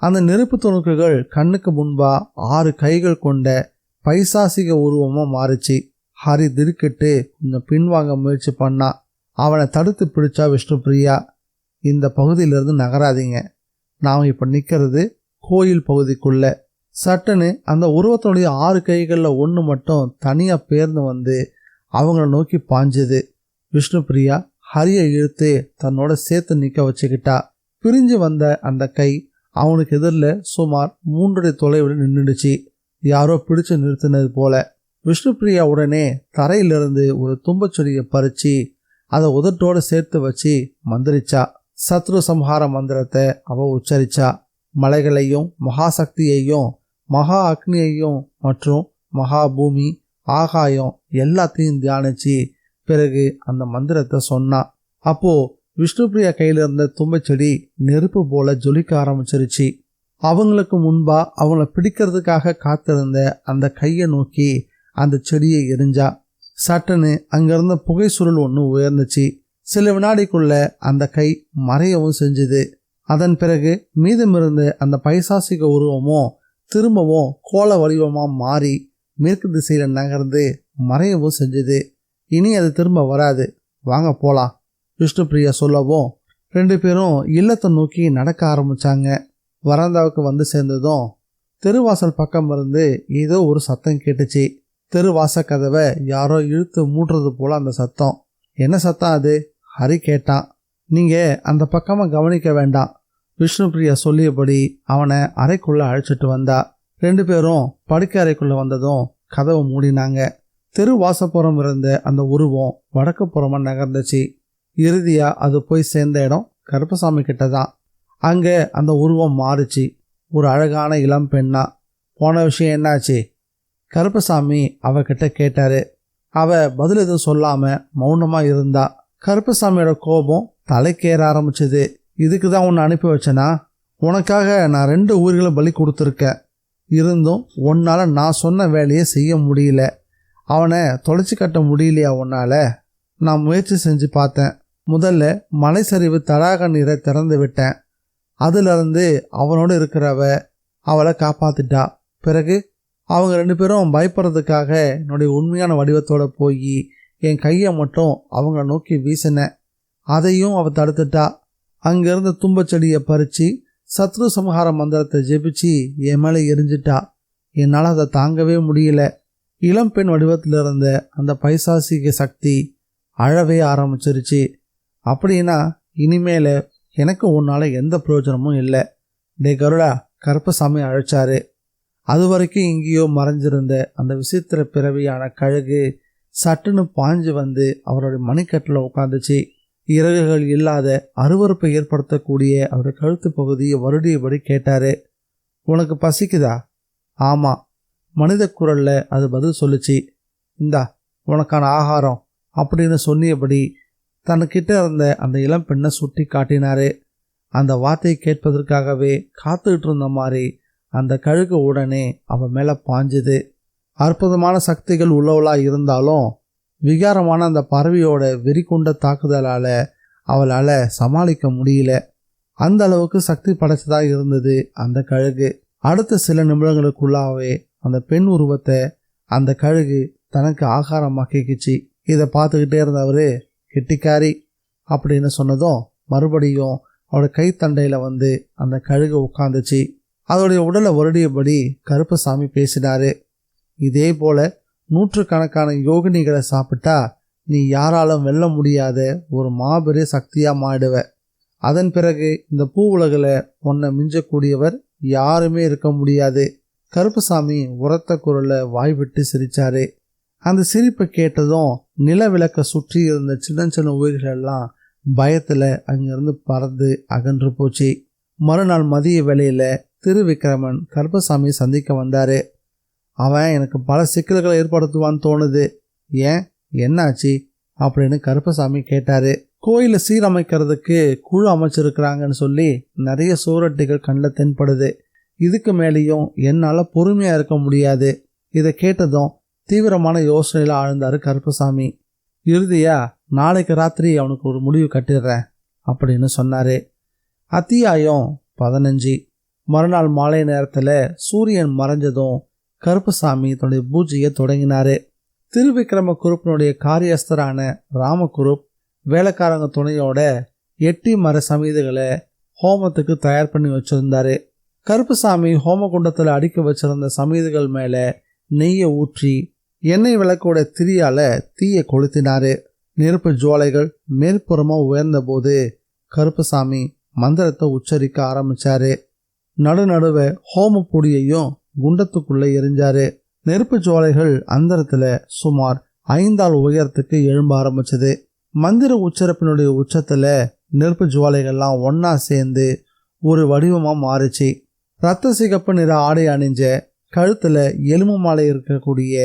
அந்த நெருப்பு துணுக்குகள் கண்ணுக்கு முன்பா 6 கைகள் கொண்ட பைசாசிக உருவமாக மாறிச்சு. ஹரி திடுக்கிட்டு கொஞ்சம் பின்வாங்க முயற்சி பண்ணான். அவனை தடுத்து பிடிச்சா விஷ்ணுபிரியா. இந்த பகுதியிலிருந்து நகராதீங்க, நாம் இப்போ நிற்கிறது கோயில் பகுதிக்குள்ள. சட்டுன்னு அந்த உருவத்தினுடைய 6 கைகளில் ஒன்று மட்டும் தனியாக பேர்ந்து வந்து அவங்கள நோக்கி பாஞ்சுது. விஷ்ணுபிரியா ஹரியை இழுத்து தன்னோட சேர்த்து நிற்க வச்சுக்கிட்டா. பிரிஞ்சு வந்த அந்த கை அவனுக்கு எதிரில் சுமார் 3 அடி தொலைவில் நின்றுடுச்சு, யாரோ பிடிச்சு நிறுத்தினது போல. விஷ்ணுபிரியா உடனே தரையிலிருந்து ஒரு தும்பச்செடியை பறிச்சு அதை உதட்டோடு சேர்த்து வச்சு மந்திரிச்சா. சத்ரு சம்ஹார மந்திரத்தை அவ உச்சரிச்சா. மலைகளையும் மகாசக்தியையும் மகா அக்னியையும் மற்றும் மகா பூமி ஆகாயம் எல்லாத்தையும் தியானிச்சு பிறகு அந்த மந்திரத்தை சொன்னா. அப்போ விஷ்ணுபிரியா கையில இருந்த தும்பச்செடி நெருப்பு போல ஜொலிக்க ஆரம்பிச்சிருச்சு. அவங்களுக்கு முன்பா அவங்கள பிடிக்கிறதுக்காக காத்திருந்த அந்த கையை நோக்கி அந்த செடியை எரிஞ்சா. சட்டுன்னு அங்கிருந்த புகை சுருள் ஒன்று உயர்ந்துச்சு. சில வினாடிக்குள்ள அந்த கை மறையவும் செஞ்சுது. அதன் பிறகு மீதமிருந்த அந்த பைசாசிக உருவமும் திரும்பவும் கோல வடிவமாக மாறி மேற்கு திசையில் நகர்ந்து மறையவும் செஞ்சுது. இனி அது திரும்ப வராது, வாங்க போலாம் விஷ்ணுபிரியா சொல்லவும் 2 பேரும் இல்லத்தை நோக்கி நடக்க ஆரம்பிச்சாங்க. வராந்தாவுக்கு வந்து சேர்ந்ததும் தெருவாசல் பக்கம் இருந்து ஏதோ ஒரு சத்தம் கேட்டுச்சு. தெருவாச கதவை யாரோ இழுத்து மூடுறது போல அந்த சத்தம். என்ன சத்தம் அது? ஹரி கேட்டான். நீங்கள் அந்த பக்கமாக கவனிக்க வேண்டாம், விஷ்ணுபிரியா சொல்லியபடி அவனை அறைக்குள்ளே அழைச்சிட்டு வந்தா. 2 பேரும் படுக்கை அறைக்குள்ளே வந்ததும் கதவை மூடினாங்க. தெருவாசப்புறம் இருந்த அந்த உருவம் வடக்கு புறமாக நகர்ந்துச்சு. இறுதியாக அது போய் சேர்ந்த இடம் கருப்பசாமி கிட்ட தான். அங்கே அந்த உருவம் மாறிச்சு, ஒரு அழகான இளம் பெண்ணா. போன விஷயம் என்னாச்சு? கருப்பசாமி அவகிட்ட கேட்டாரு. அவ பதில் எதுவும் சொல்லாமல் மௌனமாக இருந்தா. கருப்பசாமியோட கோபம் தலைக்கேற ஆரம்பிச்சது. இதுக்கு தான் உன்னை அனுப்பி வச்சேனா? உனக்காக நான் 2 உயிர்களை பலி கொடுத்துருக்கேன். இருந்தும் உன்னால் நான் சொன்ன வேலையை செய்ய முடியல. அவனை தொலைச்சி கட்ட முடியலையா உன்னால்? நான் முயற்சி செஞ்சு பார்த்தேன். முதல்ல மலை சரிவு தடாக நீரை திறந்து விட்டேன். அதிலிருந்து அவனோடு இருக்கிறவ அவளை காப்பாத்திட்டா. பிறகு அவங்க 2 பேரும் பயப்படுறதுக்காக என்னுடைய உண்மையான வடிவத்தோடு போய் என் கையை மட்டும் அவங்க நோக்கி வீசினேன். அதையும் அவள் தடுத்துட்டா. அங்கேருந்து தும்பச்செடியை பறித்து சத்ரு சம்ஹார மந்திரத்தை ஜெபிச்சு என் மேலே எரிஞ்சிட்டா. என்னால் அதை தாங்கவே முடியல. இளம்பெண் வடிவத்தில் இருந்த அந்த பைசாசிக சக்தி அழவே ஆரம்பிச்சிருச்சு. அப்படின்னா இனிமேல் எனக்கு உன்னால் எந்த பிரயோஜனமும் இல்லை. டே கருடா, கருப்பசாமி அழைச்சாரு. அது வரைக்கும் எங்கேயோ மறைஞ்சிருந்த அந்த விசித்திர பிறவியான கழுகு சட்டுன்னு பாஞ்சு வந்து அவருடைய மணிக்கட்டில் உட்காந்துச்சு. இறகுகள் இல்லாத அருவறுப்பை ஏற்படுத்தக்கூடிய அவருடைய கழுத்து பகுதியை வருடியபடி கேட்டாரு. உனக்கு பசிக்குதா? ஆமாம், மனித குரலில் அது பதில் சொல்லிச்சு. இந்தா உனக்கான ஆகாரம் அப்படின்னு சொன்னியபடி தன்கிட்ட இருந்த அந்த இளம் பெண்ணை சுட்டி காட்டினாரு. அந்த வார்த்தையை கேட்பதற்காகவே காத்துக்கிட்டு இருந்த மாதிரி அந்த கழுகு உடனே அவன் மேலே பாஞ்சுது. அற்புதமான சக்திகள் உள்ளவளாக இருந்தாலும் விகாரமான அந்த பறவையோட வெறிகொண்ட தாக்குதலால் அவளால் சமாளிக்க முடியல. அந்த அளவுக்கு சக்தி படைச்சதாக இருந்தது அந்த கழுகு. அடுத்த சில நிமிடங்களுக்குள்ளாவே அந்த பெண் உருவத்தை அந்த கழுகு தனக்கு ஆகாரமாக்கிக்குச்சு. இதை பார்த்துக்கிட்டே இருந்தவர் கெட்டிக்காரி அப்படின்னு சொன்னதும் மறுபடியும் அவரோட கைத்தண்டையில் வந்து அந்த கழுகு உட்காந்துச்சு. அதோடைய உடலை வருடியபடி கருப்பசாமி பேசினாரு. இதே போல 100கணக்கான யோகினிகளை சாப்பிட்டா நீ யாராலும் வெல்ல முடியாத ஒரு மாபெரிய சக்தியாக மாடுவ. அதன் பிறகு இந்த பூ உலகில் உன்னை மிஞ்சக்கூடியவர் யாருமே இருக்க முடியாது. கருப்பசாமி உரத்த குரலை வாய் விட்டு சிரிச்சாரு. அந்த சிரிப்பை கேட்டதும் நிலவிளக்க சுற்றி இருந்த சின்ன சின்ன உயிர்கள் எல்லாம் பயத்துல அங்கிருந்து பறந்து அகன்று போச்சு. மறுநாள் மதிய வேளையில திருவிக்கிரமன் கருப்பசாமி சந்திக்க வந்தாரு. அவன் எனக்கு பல சிக்கல்களை ஏற்படுத்துவான்னு தோணுது, ஏன் என்னாச்சு அப்படின்னு கருப்பசாமி கேட்டாரு. கோயிலை சீரமைக்கிறதுக்கு குழு அமைச்சிருக்கிறாங்கன்னு சொல்லி நிறைய சுவரொட்டிகள் கண்ணில் தென்படுது. இதுக்கு மேலேயும் என்னால் பொறுமையாக இருக்க முடியாது. இதை கேட்டதும் தீவிரமான யோசனையில் ஆழ்ந்தாரு கருப்பசாமி. இறுதியா நாளைக்கு ராத்திரி அவனுக்கு ஒரு முடிவு கட்டிடுறேன் அப்படின்னு சொன்னாரு. அத்தியாயம் 15. மறுநாள் மாலை நேரத்தில் சூரியன் மறைஞ்சதும் கருப்பசாமி தன்னுடைய பூஜையை தொடங்கினாரு. திருவிக்கிரம குருப்பினுடைய காரியஸ்தரான ராமகுருப் வேலைக்காரங்க துணையோட 8 மர சமீதிகளை ஹோமத்துக்கு தயார் பண்ணி வச்சிருந்தாரு. கருப்பசாமி ஹோமகுண்டத்தில் அடுக்கி வச்சிருந்த சமீதிகள் மேல நெய்யை ஊற்றி எண்ணெய் விளக்கோட திரியால தீயை கொளுத்தினாரு. நெருப்பு ஜுவாலைகள் மேற்புறமா உயர்ந்த போது கருப்பசாமி மந்திரத்தை உச்சரிக்க ஆரம்பிச்சாரு. நடுநடுவ ஹோம பொடியையும் குண்டத்துக்குள்ள எரிஞ்சாரு. நெருப்பு ஜுவாலைகள் அந்தரத்துல சுமார் 5 ஆள் உயரத்துக்கு எழும்ப ஆரம்பிச்சது. மந்திர உச்சரிப்பினுடைய உச்சத்துல நெருப்பு ஜுவாலைகள்லாம் ஒன்னா சேர்ந்து ஒரு வடிவமா மாறிச்சு. ரத்த சிகப்பு நிற ஆடை அணிஞ்ச, கழுத்துல எலும்பு மாலை இருக்கக்கூடிய,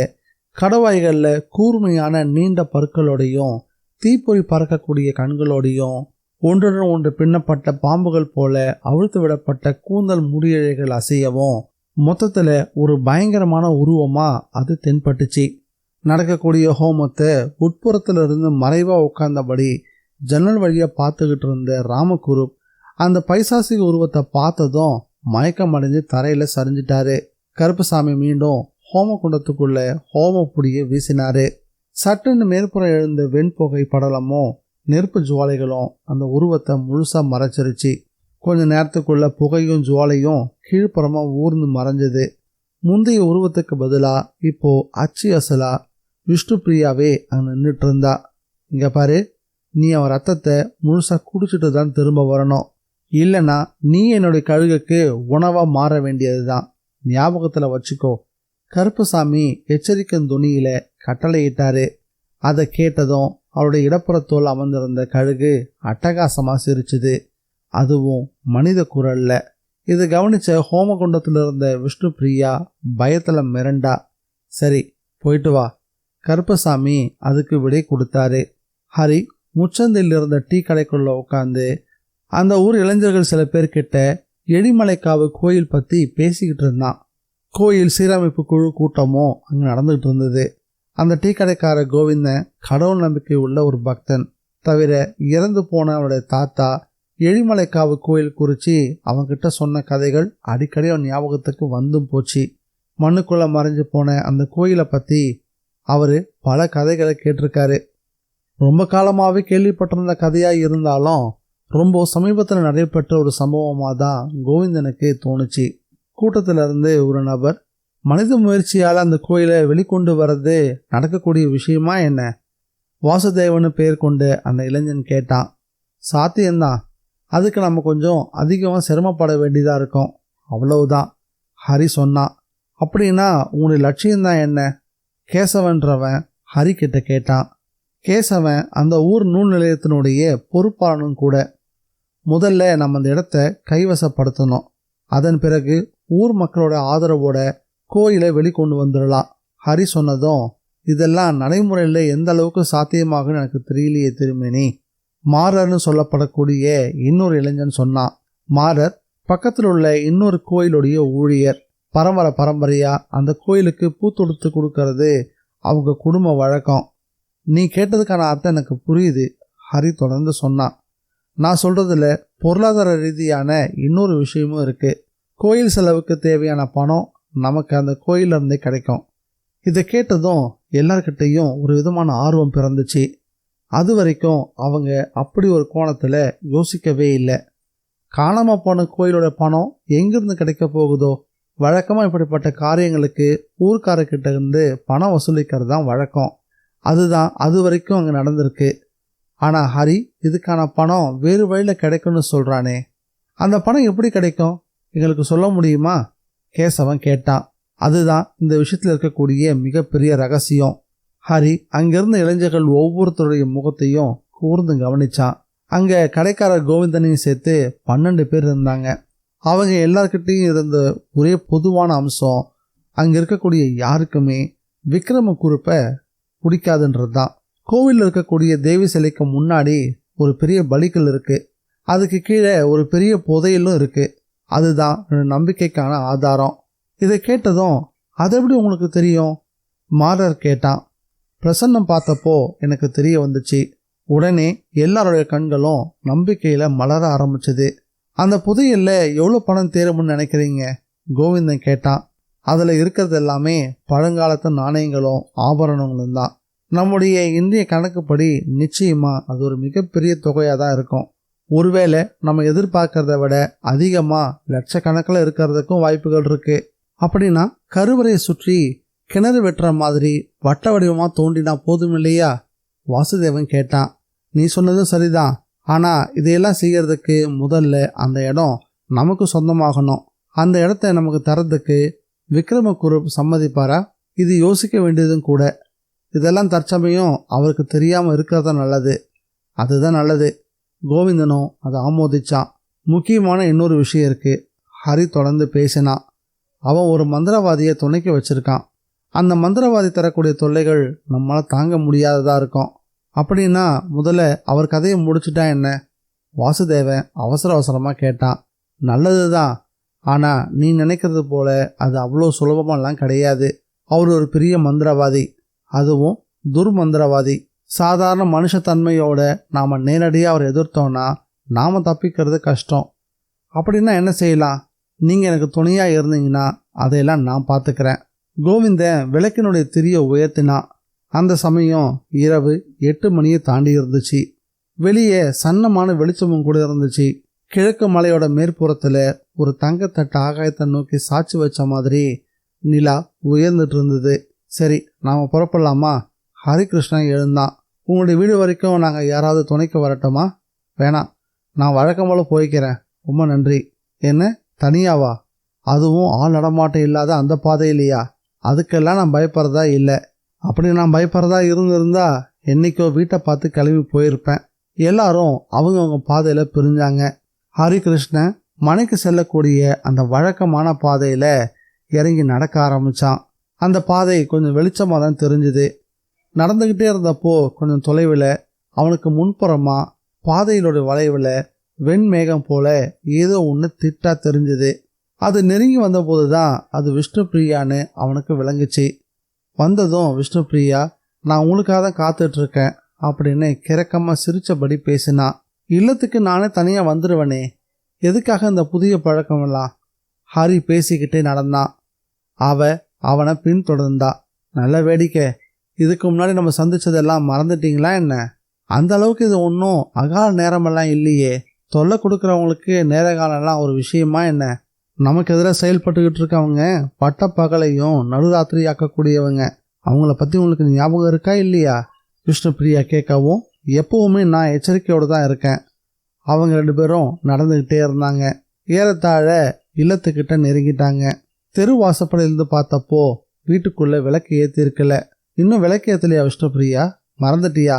கடவாய்கள்ல கூர்மையான நீண்ட பற்களோடையும் தீப்பொறி பறக்கக்கூடிய கண்களோடையும் ஒன்றுடன் ஒன்று பின்னப்பட்ட பாம்புகள் போல அவிழ்த்து விடப்பட்ட கூந்தல் முடியழைகள் அசையவும் மொத்தத்துல ஒரு பயங்கரமான உருவமா அது தென்பட்டுச்சு. நடக்கக்கூடிய ஹோமத்தை உட்புறத்துல இருந்து மறைவா உட்கார்ந்தபடி ஜன்னல் வழியா பார்த்துக்கிட்டு இருந்த ராமகுருப் அந்த பைசாசிக உருவத்தை பார்த்ததும் மயக்கம் அடைஞ்சு தரையில சரிஞ்சிட்டாரு. கருப்பசாமி மீண்டும் ஹோம குண்டத்துக்குள்ள ஹோம பொடியை வீசினாரு. சட்டுன்னு மேற்புறம் எழுந்த வெண்புகை படலமும் நெருப்பு ஜுவாலைகளும் அந்த உருவத்தை முழுசா மறைச்சிருச்சு. கொஞ்ச நேரத்துக்குள்ள புகையும் ஜுவாலையும் கீழ்ப்புறமா ஊர்ந்து மறைஞ்சது. முந்தைய உருவத்துக்கு பதிலா இப்போ அச்சு அசலா விஷ்ணு பிரியாவே அங்க நின்றுட்டு இருந்தா. இங்க பாரு, நீ அவன் ரத்தத்தை முழுசா குடிச்சிட்டு தான் திரும்ப வரணும், இல்லைன்னா நீ என்னுடைய கழுகுக்கு உணவா மாற வேண்டியதுதான், ஞாபகத்துல வச்சுக்கோ. கருப்பசாமி எச்சரிக்கும் துணியில கட்டளையிட்டாரு. அதை கேட்டதும் அவருடைய இடப்புறத்தோல் அமர்ந்திருந்த கழுகு அட்டகாசமா சிரிச்சுது. அதுவும் மனித குரல்ல. இது கவனிச்ச ஹோமகுண்டத்தில் இருந்த விஷ்ணு பிரியா பயத்துல மிரண்டா. சரி, போயிட்டு வா. கருப்பசாமி அதுக்கு விடை கொடுத்தாரு. ஹரி முச்சந்தில் இருந்த டீ கடைக்குள்ள உட்காந்து அந்த ஊர் இளைஞர்கள் சில பேர் கிட்ட எடிமலைக்காவு கோயில் பத்தி பேசிக்கிட்டு இருந்தான். கோயில் சீரமைப்பு குழு கூட்டமும் அங்க நடந்துகிட்டு இருந்தது. அந்த டீ கடைக்கார கோவிந்தன் கடவுள் நம்பிக்கை உள்ள ஒரு பக்தன். தவிர இறந்து போன அவருடைய தாத்தா எழிமலைக்காவு கோயில் குறித்து அவன்கிட்ட சொன்ன கதைகள் அடிக்கடி அவன் ஞாபகத்துக்கு வந்தும் போச்சு. மண்ணுக்குள்ள மறைஞ்சு போன அந்த கோயிலை பற்றி அவர் பல கதைகளை கேட்டிருக்காரு. ரொம்ப காலமாகவே கேள்விப்பட்டிருந்த கதையாக இருந்தாலும் ரொம்ப சமீபத்தில் நடைபெற்ற ஒரு சம்பவமாக தான் கோவிந்தனுக்கு தோணுச்சு. கூட்டத்திலிருந்து ஒரு நபர், மனித முயற்சியால் அந்த கோயிலை வெளிக்கொண்டு வர்றது நடக்கக்கூடிய விஷயமா என்ன? வாசுதேவனு பெயர் கொண்டு அந்த இளைஞன் கேட்டான். சாத்தியம்தான், அதுக்கு நம்ம கொஞ்சம் அதிகமாக சிரமப்பட வேண்டியதாக இருக்கும், அவ்வளவுதான் ஹரி சொன்னான். அப்படின்னா உங்களுடைய லட்சியம்தான் என்ன? கேசவன்றவன் ஹரி கிட்ட கேட்டான். கேசவன் அந்த ஊர் நூல் நிலையத்தினுடைய பொறுப்பாளனும் கூட. முதல்ல நம்ம அந்த இடத்த கைவசப்படுத்தணும், அதன் பிறகு ஊர் மக்களோட ஆதரவோட கோயிலை வெளிக்கொண்டு வந்துடலாம். ஹரி சொன்னதும், இதெல்லாம் நடைமுறையில் எந்த அளவுக்கு சாத்தியமாகுன்னு எனக்கு தெரியலையே திருமேனி. மாறர்னு சொல்லப்படக்கூடிய இன்னொரு இளைஞன் சொன்னான். மாறர் பக்கத்தில் உள்ள இன்னொரு கோயிலுடைய ஊழியர். பரம்பரையா அந்த கோயிலுக்கு பூ தொடுத்து கொடுக்கறது அவங்க குடும்ப வழக்கம். நீ கேட்டதுக்கான அர்த்தம் எனக்கு புரியுது, ஹரி தொடர்ந்து சொன்னான். நான் சொல்றதுல பொருளாதார ரீதியான இன்னொரு விஷயமும் இருக்கு. கோயில் செலவுக்கு தேவையான பணம் நமக்கு அந்த கோயிலிருந்தே கிடைக்கும். இதை கேட்டதும் எல்லார்கிட்டையும் ஒரு விதமான ஆர்வம் பிறந்துச்சு. அது வரைக்கும் அவங்க அப்படி ஒரு கோணத்தில் யோசிக்கவே இல்லை. காணாமல் போன கோயிலோட பணம் எங்கிருந்து கிடைக்க போகுதோ? வழக்கமாக இப்படிப்பட்ட காரியங்களுக்கு ஊர்க்காரர்கிட்ட இருந்து பணம் வசூலிக்கிறது தான் வழக்கம். அதுதான் அது வரைக்கும் அங்கே நடந்திருக்கு. ஆனால் ஹரி இதுக்கான பணம் வேறு வழியில் கிடைக்கும்னு சொல்கிறானே, அந்த பணம் எப்படி கிடைக்கும்? எங்களுக்கு சொல்ல முடியுமா? கேசவன் கேட்டான். அதுதான் இந்த விஷயத்தில் இருக்கக்கூடிய மிகப்பெரிய ரகசியம். ஹரி அங்கிருந்த இளைஞர்கள் ஒவ்வொருத்தருடைய முகத்தையும் கூர்ந்து கவனிச்சான். அங்க கடைக்காரர் கோவிந்தனையும் சேர்த்து 12 பேர் இருந்தாங்க. அவங்க எல்லார்கிட்டையும் இருந்த ஒரே பொதுவான அம்சம், அங்க இருக்கக்கூடிய யாருக்குமே விக்ரம குருப்பை பிடிக்காதுன்றது தான். கோவிலில் இருக்கக்கூடிய தேவி சிலைக்கு முன்னாடி ஒரு பெரிய பலிக்கல் இருக்கு. அதுக்கு கீழே ஒரு பெரிய புதையலும் இருக்கு. அதுதான் நம்பிக்கைக்கான ஆதாரம். இதை கேட்டதும், அது எப்படி உங்களுக்கு தெரியும்? மாரர் கேட்டான். பிரசன்னம் பார்த்தப்போ எனக்கு தெரிய வந்துச்சு. உடனே எல்லாருடைய கண்களும் நம்பிக்கையில மலர ஆரம்பிச்சது. அந்த புதையல்ல எவ்வளோ பணம் தேரும்னு நினைக்கிறீங்க? கோவிந்தன் கேட்டான். அதுல இருக்கிறது எல்லாமே பழங்காலத்து நாணயங்களும் ஆபரணங்களும் தான். நம்முடைய இந்திய கணக்குப்படி நிச்சயமா அது ஒரு மிகப்பெரிய தொகையாக தான் இருக்கும். ஒருவேளை நம்ம எதிர்பார்க்கறத விட அதிகமா லட்சக்கணக்கில் இருக்கிறதுக்கும் வாய்ப்புகள் இருக்கு. அப்படின்னா கருவறையை சுற்றி கிணறு வெட்டுற மாதிரி வட்ட வடிவமா தோண்டினா போதும் இல்லையா? வாசுதேவன் கேட்டான். நீ சொன்னதும் சரிதான். ஆனா இதையெல்லாம் செய்யறதுக்கு முதல்ல அந்த இடம் நமக்கு சொந்தமாகணும். அந்த இடத்த நமக்கு தரதுக்கு விக்ரமகுரு சம்மதிப்பாரா? இது யோசிக்க வேண்டியதும் கூட. இதெல்லாம் தற்சமயம் அவருக்கு தெரியாம இருக்கிறதா நல்லது. அதுதான் நல்லது. கோவிந்தனும் அதை ஆமோதிச்சான். முக்கியமான இன்னொரு விஷயம் இருக்கு. ஹரி தொடர்ந்து பேசினான். அவன் ஒரு மந்திரவாதியை துணைக்கு வச்சிருக்கான். அந்த மந்திரவாதி தரக்கூடிய தொல்லைகள் நம்மளால தாங்க முடியாததா இருக்கும். அப்படின்னா முதல்ல அவர் கதையை முடிச்சுட்டா என்ன? வாசுதேவன் அவசர அவசரமா கேட்டான். நல்லதுதான். ஆனா நீ நினைக்கிறது போல அது அவ்வளோ சுலபமெல்லாம் கிடையாது. அவர் ஒரு பெரிய மந்திரவாதி, அதுவும் துர்மந்திரவாதி. சாதாரண மனுஷத்தன்மையோட நாம நேரடியாக அவர் எதிர்த்தோம்னா நாம தப்பிக்கிறது கஷ்டம். அப்படின்னா என்ன செய்யலாம்? நீங்க எனக்கு துணையா இருந்தீங்கன்னா அதையெல்லாம் நான் பார்த்துக்கிறேன். கோவிந்தன் விளக்கினுடைய திரியை உயர்த்தினான். அந்த சமயம் இரவு 8 மணியை தாண்டி இருந்துச்சு. வெளியே சன்னமான வெளிச்சமும் கூட இருந்துச்சு. கிழக்கு மலையோட மேற்புறத்துல ஒரு தங்கத்தட்டு ஆகாயத்தை நோக்கி சாட்சி வச்ச மாதிரி நிலா உயர்ந்துட்டு இருந்தது. சரி, நாம புறப்படலாமா? ஹரிகிருஷ்ணன் எழுந்தான். உங்களுடைய வீடு வரைக்கும் நாங்கள் யாராவது துணைக்கு வரட்டுமா? வேணாம், நான் வழக்கம் போல போய்க்கிறேன். ரொம்ப நன்றி. என்ன, தனியாவா? அதுவும் ஆள் நடமாட்டம் இல்லாத அந்த பாதையிலையா? அதுக்கெல்லாம் நான் பயப்படுறதா இல்லை. அப்படி நான் பயப்படுறதா இருந்திருந்தா என்னைக்கோ வீட்டை பார்த்து கிளம்பி போயிருப்பேன். எல்லாரும் அவங்கவுங்க பாதையில பிரிஞ்சாங்க. ஹரிகிருஷ்ணன் மனைக்கு செல்லக்கூடிய அந்த வழக்கமான பாதையில இறங்கி நடக்க ஆரம்பிச்சான். அந்த பாதை கொஞ்சம் வெளிச்சமாக தான் தெரிஞ்சுது. நடந்துக்கிட்டே இருந்தப்போ கொஞ்சம் தொலைவில் அவனுக்கு முன்புறமா பாதையிலோட வளைவில் வெண்மேகம் போல ஏதோ ஒன்று திட்டா தெரிஞ்சுது. அது நெருங்கி வந்தபோது தான் அது விஷ்ணுபிரியான்னு அவனுக்கு விளங்குச்சு. வந்ததும் விஷ்ணுபிரியா, நான் உங்களுக்காக தான் காத்துட்ருக்கேன் அப்படின்னு கிறக்கமாக சிரித்தபடி பேசினான். இல்லத்துக்கு நானே தனியாக வந்துடுவேனே, எதுக்காக இந்த புதிய பழக்கமெல்லாம்? ஹரி பேசிக்கிட்டே நடந்தான். அவனை பின்தொடர்ந்தா. நல்ல வேடிக்கை. இதுக்கு முன்னாடி நம்ம சந்திச்சதெல்லாம் மறந்துட்டீங்களா என்ன? அந்த அளவுக்கு இது ஒன்றும் அகால நேரமெல்லாம் இல்லையே. தொல்லை கொடுக்குறவங்களுக்கு நேர காலம்லாம் ஒரு விஷயமா என்ன? நமக்கு எதிராக செயல்பட்டுக்கிட்டு இருக்கவங்க பட்டப்பகலையும் நடுராத்திரி ஆக்கக்கூடியவங்க. அவங்கள பற்றி உங்களுக்கு ஞாபகம் இருக்கா இல்லையா? விஷ்ணுபிரியா கேட்கவும், எப்பவுமே நான் எச்சரிக்கையோடு தான் இருக்கேன். அவங்க 2 பேரும் நடந்துக்கிட்டே இருந்தாங்க. ஏறத்தாழ இல்லத்துக்கிட்ட நெருங்கிட்டாங்க. தெரு வாசப்படியிலிருந்து பார்த்தப்போ வீட்டுக்குள்ளே விளக்கு ஏற்றிருக்கல. இன்னும் விளக்கு ஏற்றலையா விஷ்ணுபிரியா? மறந்துட்டியா?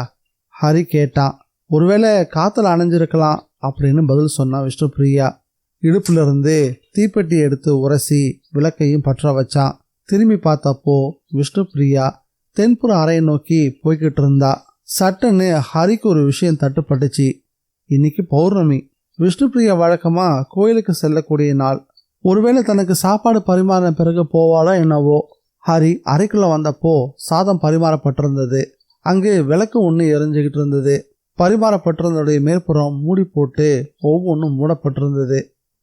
ஹரி கேட்டான். ஒருவேளை காற்றுல அணைஞ்சிருக்கலாம் அப்படின்னு பதில் சொன்னான் விஷ்ணுபிரியா. இடுப்புலேருந்து தீப்பெட்டி எடுத்து உரசி விளக்கையும் பற்ற வச்சான். திரும்பி பார்த்தப்போ விஷ்ணுபிரியா தென்புற அறையை நோக்கி போய்கிட்டு இருந்தா. சட்டுன்னு ஹரிக்கு ஒரு விஷயம் தட்டுப்பட்டுச்சு. இன்னைக்கு பௌர்ணமி. விஷ்ணுபிரியா வழக்கமா கோயிலுக்கு செல்லக்கூடிய நாள். ஒருவேளை தனக்கு சாப்பாடு பரிமாறின பிறகு போவாளோ என்னவோ. ஹரி அறைக்குள்ள வந்தப்போ சாதம் பரிமாறப்பட்டிருந்தது. அங்கு விளக்கு ஒன்று எரிஞ்சுக்கிட்டு இருந்தது. பரிமாறப்பட்டிருந்ததுடைய மேற்புறம் மூடி போட்டு ஒவ்வொன்றும் மூடப்பட்டிருந்தது.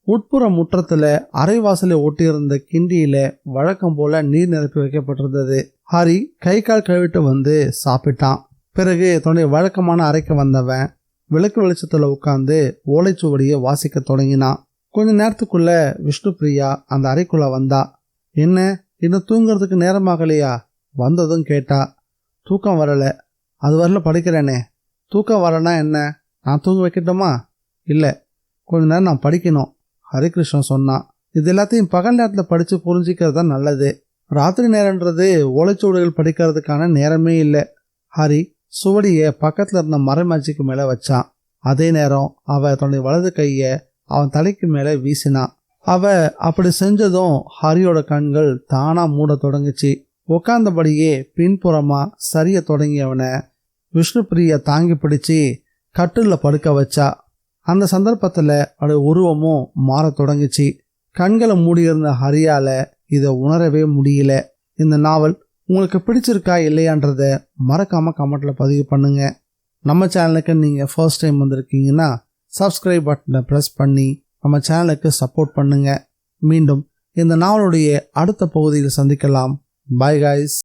உட்புற முற்றத்துல அரைவாசலை ஒட்டியிருந்த கிண்டியில வழக்கம் போல நீர் நிரப்பி வைக்கப்பட்டிருந்தது. ஹரி கை கால் கழுவிட்டு வந்து சாப்பிட்டான். பிறகு தன்னுடைய வழக்கமான அறைக்கு வந்தவன் விளக்கு வெளிச்சத்துல உட்கார்ந்து ஓலைச்சுவடியை வாசிக்க தொடங்கினான். கொஞ்ச நேரத்துக்குள்ள விஷ்ணுபிரியா அந்த அறைக்குள்ள வந்தா. என்ன, இன்னும் தூங்குறதுக்கு நேரமாகலையா? வந்ததும் கேட்டா. தூக்கம் வரல. அது வரல படிக்கிறேனே. தூக்கம் வரலனா என்ன, நான் தூங்க வைக்கட்டுமா? இல்லை, கொஞ்ச நேரம் நான் படிக்கணும். ஹரிகிருஷ்ணன் சொன்னான். இது எல்லாத்தையும் பகல் நேரத்தில் படித்து புரிஞ்சிக்கிறது தான் நல்லது. ராத்திரி நேரன்றது ஓலைச்சுவடுகள் படிக்கிறதுக்கான நேரமே இல்லை. ஹரி சுவடியை பக்கத்தில் இருந்த மரமாச்சிக்கு மேலே வச்சான். அதே நேரம் அவ தன்னுடைய வலது கையை அவன் தலைக்கு மேலே வீசினான். அவ அப்படி செஞ்சதும் ஹரியோட கண்கள் தானா மூட தொடங்குச்சு. உட்கார்ந்தபடியே பின்புறமா சரிய தொடங்கியவனை விஷ்ணுபிரியா தாங்கி பிடிச்சி கட்டிலில் படுக்க வச்சா. அந்த சந்தர்ப்பத்தில் அவருடைய உருவமும் மாற தொடங்குச்சு. கண்களை மூடியிருந்த ஹரியால இதை உணரவே முடியல. இந்த நாவல் உங்களுக்கு பிடிச்சிருக்கா இல்லையான்றத மறக்காம கமெண்ட்ல பதிவு பண்ணுங்க. நம்ம சேனலுக்கு நீங்கள் ஃபர்ஸ்ட் டைம் வந்திருக்கீங்கன்னா சப்ஸ்கிரைப் பட்டனை ப்ரெஸ் பண்ணி நம்ம சேனலுக்கு சப்போர்ட் பண்ணுங்க. மீண்டும் இந்த நாவலுடைய அடுத்த பகுதியில் சந்திக்கலாம். Bye guys.